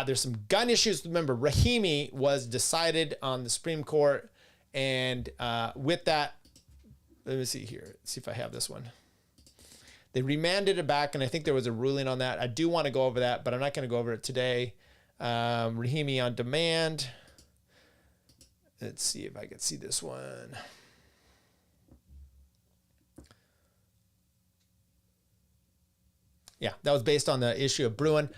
There's some gun issues. Remember, Rahimi was decided on the Supreme Court. And with that, let me see here. See if I have this one. They remanded it back, and I think there was a ruling on that. I do want to go over that, but I'm not going to go over it today. Rahimi on demand. Let's see if I can see this one. Yeah, that was based on the issue of Bruin.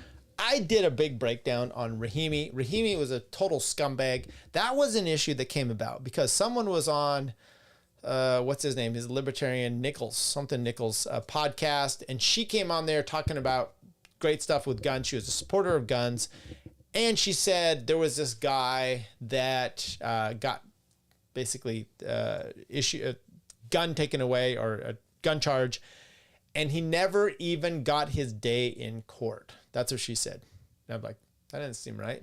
I did a big breakdown on Rahimi. Rahimi was a total scumbag. That was an issue that came about because someone was on, what's his name? His Libertarian Nichols podcast. And she came on there talking about great stuff with guns. She was a supporter of guns. And she said there was this guy that got basically a gun taken away or a gun charge. And he never even got his day in court. That's what she said. And I'm like, that doesn't seem right.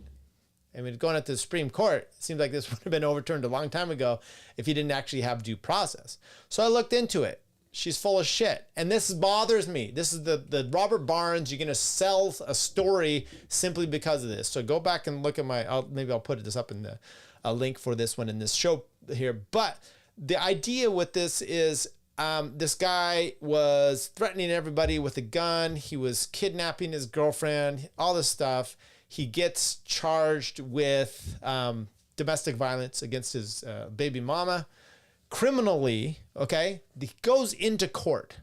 I mean, going up to the Supreme Court, it seems like this would have been overturned a long time ago if he didn't actually have due process. So I looked into it. She's full of shit. And this bothers me. This is the Robert Barnes. You're going to sell a story simply because of this. So go back and look at maybe I'll put this up in a link for this one in this show here. But the idea with this is this guy was threatening everybody with a gun. He was kidnapping his girlfriend, all this stuff. He gets charged with domestic violence against his baby mama. Criminally, okay? He goes into court.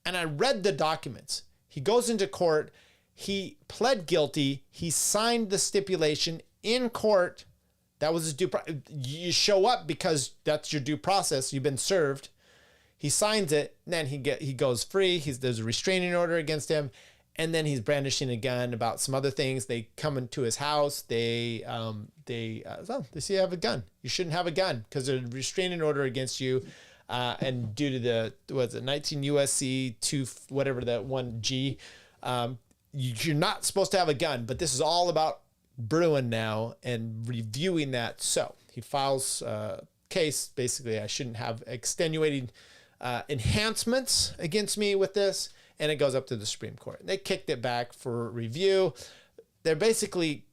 And I read the documents. He goes into court. He pled guilty. He signed the stipulation in court. That was his due process. You show up because that's your due process. You've been served. He signs it, and then he goes free. There's a restraining order against him, and then he's brandishing a gun about some other things. They come into his house. They see you have a gun. You shouldn't have a gun because there's a restraining order against you, and due to the 19 USC 2 whatever that 1G, you're not supposed to have a gun. But this is all about Bruin now and reviewing that. So he files a case. Basically, I shouldn't have extenuating enhancements against me with this, and it goes up to the Supreme Court. They kicked it back for review. They're basically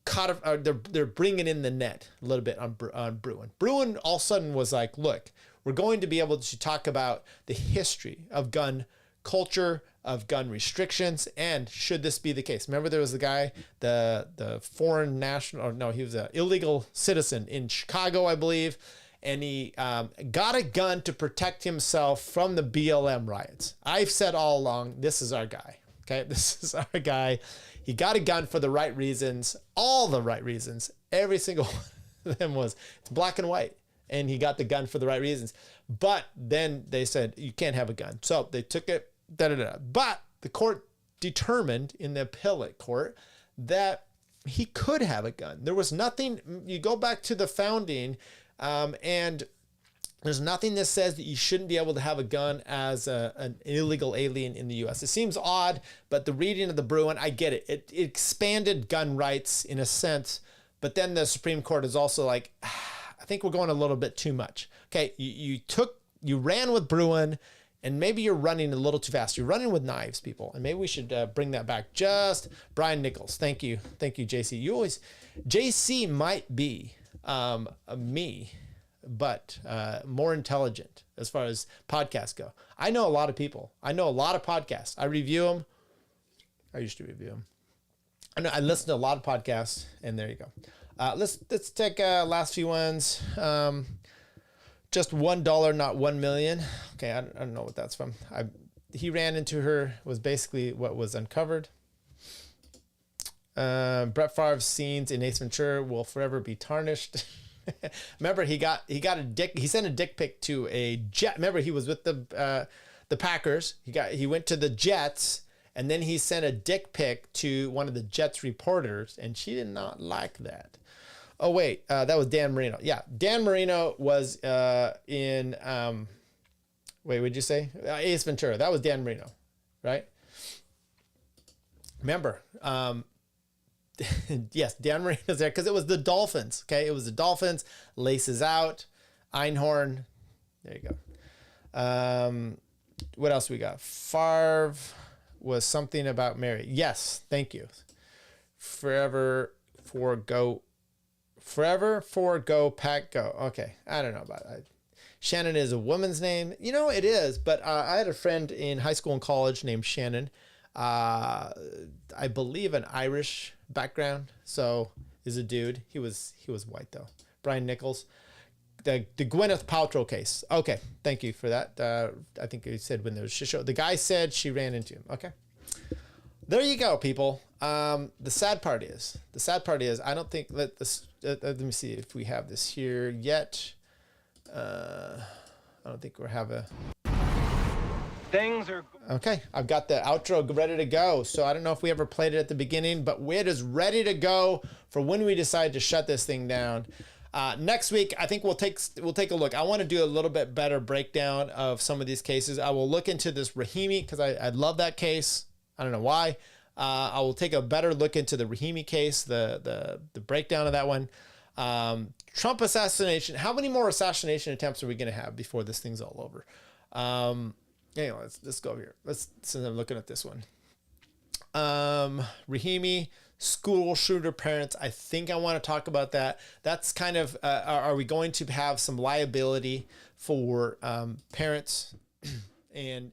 they're bringing in the net a little bit on Bruin. Bruin all of a sudden was like, look, we're going to be able to talk about the history of gun culture, of gun restrictions, and should this be the case? Remember there was the guy, the foreign national, or no, he was an illegal citizen in Chicago, I believe, and he got a gun to protect himself from the BLM riots. I've said all along, this is our guy, okay? This is our guy. He got a gun for the right reasons, all the right reasons. Every single one of them it's black and white, and he got the gun for the right reasons. But then they said, you can't have a gun. So they took it, But the court determined in the appellate court that he could have a gun. There was nothing, you go back to the founding, and there's nothing that says that you shouldn't be able to have a gun as an illegal alien in the U.S. It seems odd, but the reading of the Bruin, I get it. It expanded gun rights in a sense, but then the Supreme Court is also like, I think we're going a little bit too much. Okay, you ran with Bruin, and maybe you're running a little too fast. You're running with knives, people, and maybe we should bring that back. Just Brian Nichols, thank you, JC. JC might be me, but more intelligent as far as podcasts go. I know a lot of people. I know a lot of podcasts. I review them. I used to review them. I listen to a lot of podcasts, and there you go. Let's take last few ones. Just $1, not 1 million. Okay, I don't know what that's from. He ran into her was basically what was uncovered. Brett Favre's scenes in Ace Ventura will forever be tarnished. Remember, he sent a dick pic to a Jet. Remember, he was with the Packers. He went to the Jets, and then he sent a dick pic to one of the Jets reporters, and she did not like that. Oh, wait, that was Dan Marino. Yeah, Dan Marino was in, wait, what'd you say? Ace Ventura. That was Dan Marino, right? Remember, yes, Dan Marino's there because it was the Dolphins, okay? It was the Dolphins, Laces Out, Einhorn. There you go. What else we got? Favre was something about Mary. Yes, thank you. Forever forego, Pack, go. Okay, I don't know about it. Shannon is a woman's name. You know, it is, but I had a friend in high school and college named Shannon. I believe an Irish background, so is a dude. He was white though. Brian Nichols. The Gwyneth Paltrow case. Okay, thank you for that. I think he said when there was shit show. The guy said she ran into him. Okay. There you go, people. The sad part is I don't think let me see if we have this here yet. I don't think we have a. Things are okay. I've got the outro ready to go. So I don't know if we ever played it at the beginning, but it is ready to go for when we decide to shut this thing down. Next week, I think we'll take a look. I want to do a little bit better breakdown of some of these cases. I will look into this Rahimi because I love that case. I don't know why. I will take a better look into the Rahimi case, the breakdown of that one. Trump assassination. How many more assassination attempts are we going to have before this thing's all over? Anyway, let's go over here. Since I'm looking at this one. Rahimi, school shooter parents. I think I want to talk about that. That's kind of, are we going to have some liability for parents and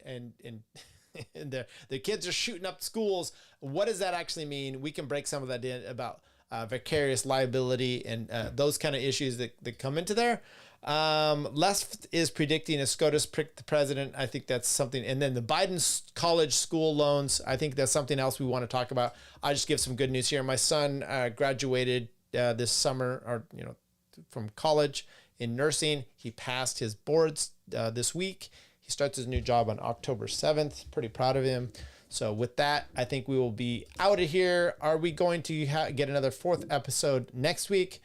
the kids are shooting up schools? What does that actually mean? We can break some of that in about vicarious liability and those kind of issues that come into there. Left is predicting a SCOTUS prick the president. I think that's something. And then the Biden college school loans. I think that's something else we want to talk about. I'll just give some good news here. My son graduated this summer, or from college in nursing. He passed his boards this week. He starts his new job on October 7th. Pretty proud of him. So with that, I think we will be out of here. Are we going to get another 4th episode next week?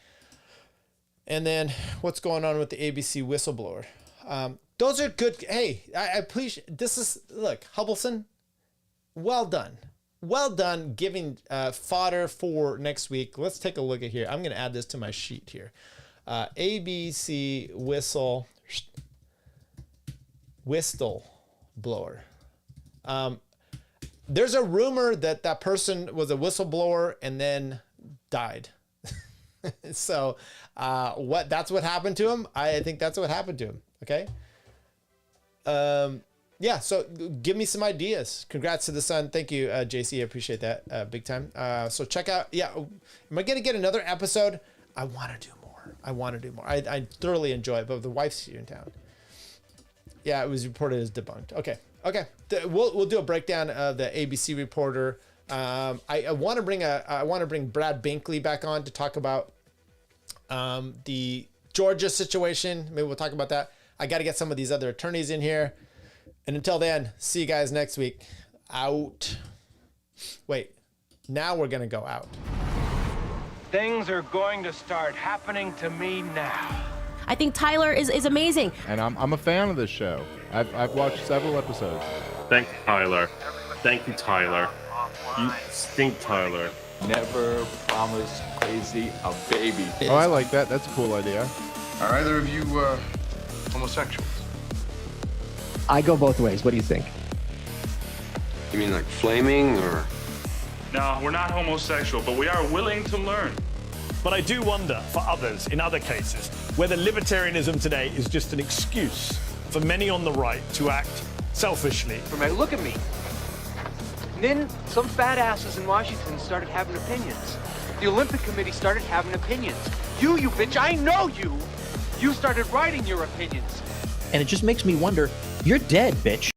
And then what's going on with the ABC whistleblower? Those are good. Hey, I appreciate this. Look, Hubbleson, well done. Well done giving fodder for next week. Let's take a look at here. I'm going to add this to my sheet here. ABC whistleblower. There's a rumor that person was a whistleblower and then died. So that's what happened to him. I think that's what happened to him. Okay. Yeah. So give me some ideas. Congrats to the son. Thank you, JC. I appreciate that big time. So check out. Yeah. Am I going to get another episode? I want to do more. I thoroughly enjoy it, but the wife's here in town. Yeah. It was reported as debunked. Okay. We'll do a breakdown of the ABC reporter. I want to bring Brad Binkley back on to talk about the Georgia situation. Maybe we'll talk about that. I got to get some of these other attorneys in here. And until then, see you guys next week. Out. Wait, now we're going to go out. Things are going to start happening to me now. I think Tyler is amazing. And I'm a fan of this show. I've watched several episodes. Thank you, Tyler. Thank you, Tyler. You stink, Tyler. Never promise crazy a baby. Oh, I like that. That's a cool idea. Are either of you homosexuals? I go both ways. What do you think? You mean like flaming or? No, we're not homosexual, but we are willing to learn. But I do wonder, for others, in other cases, whether libertarianism today is just an excuse for many on the right to act selfishly. Look at me. And then some fat asses in Washington started having opinions. The Olympic Committee started having opinions. You bitch, I know you. You started writing your opinions. And it just makes me wonder, you're dead, bitch.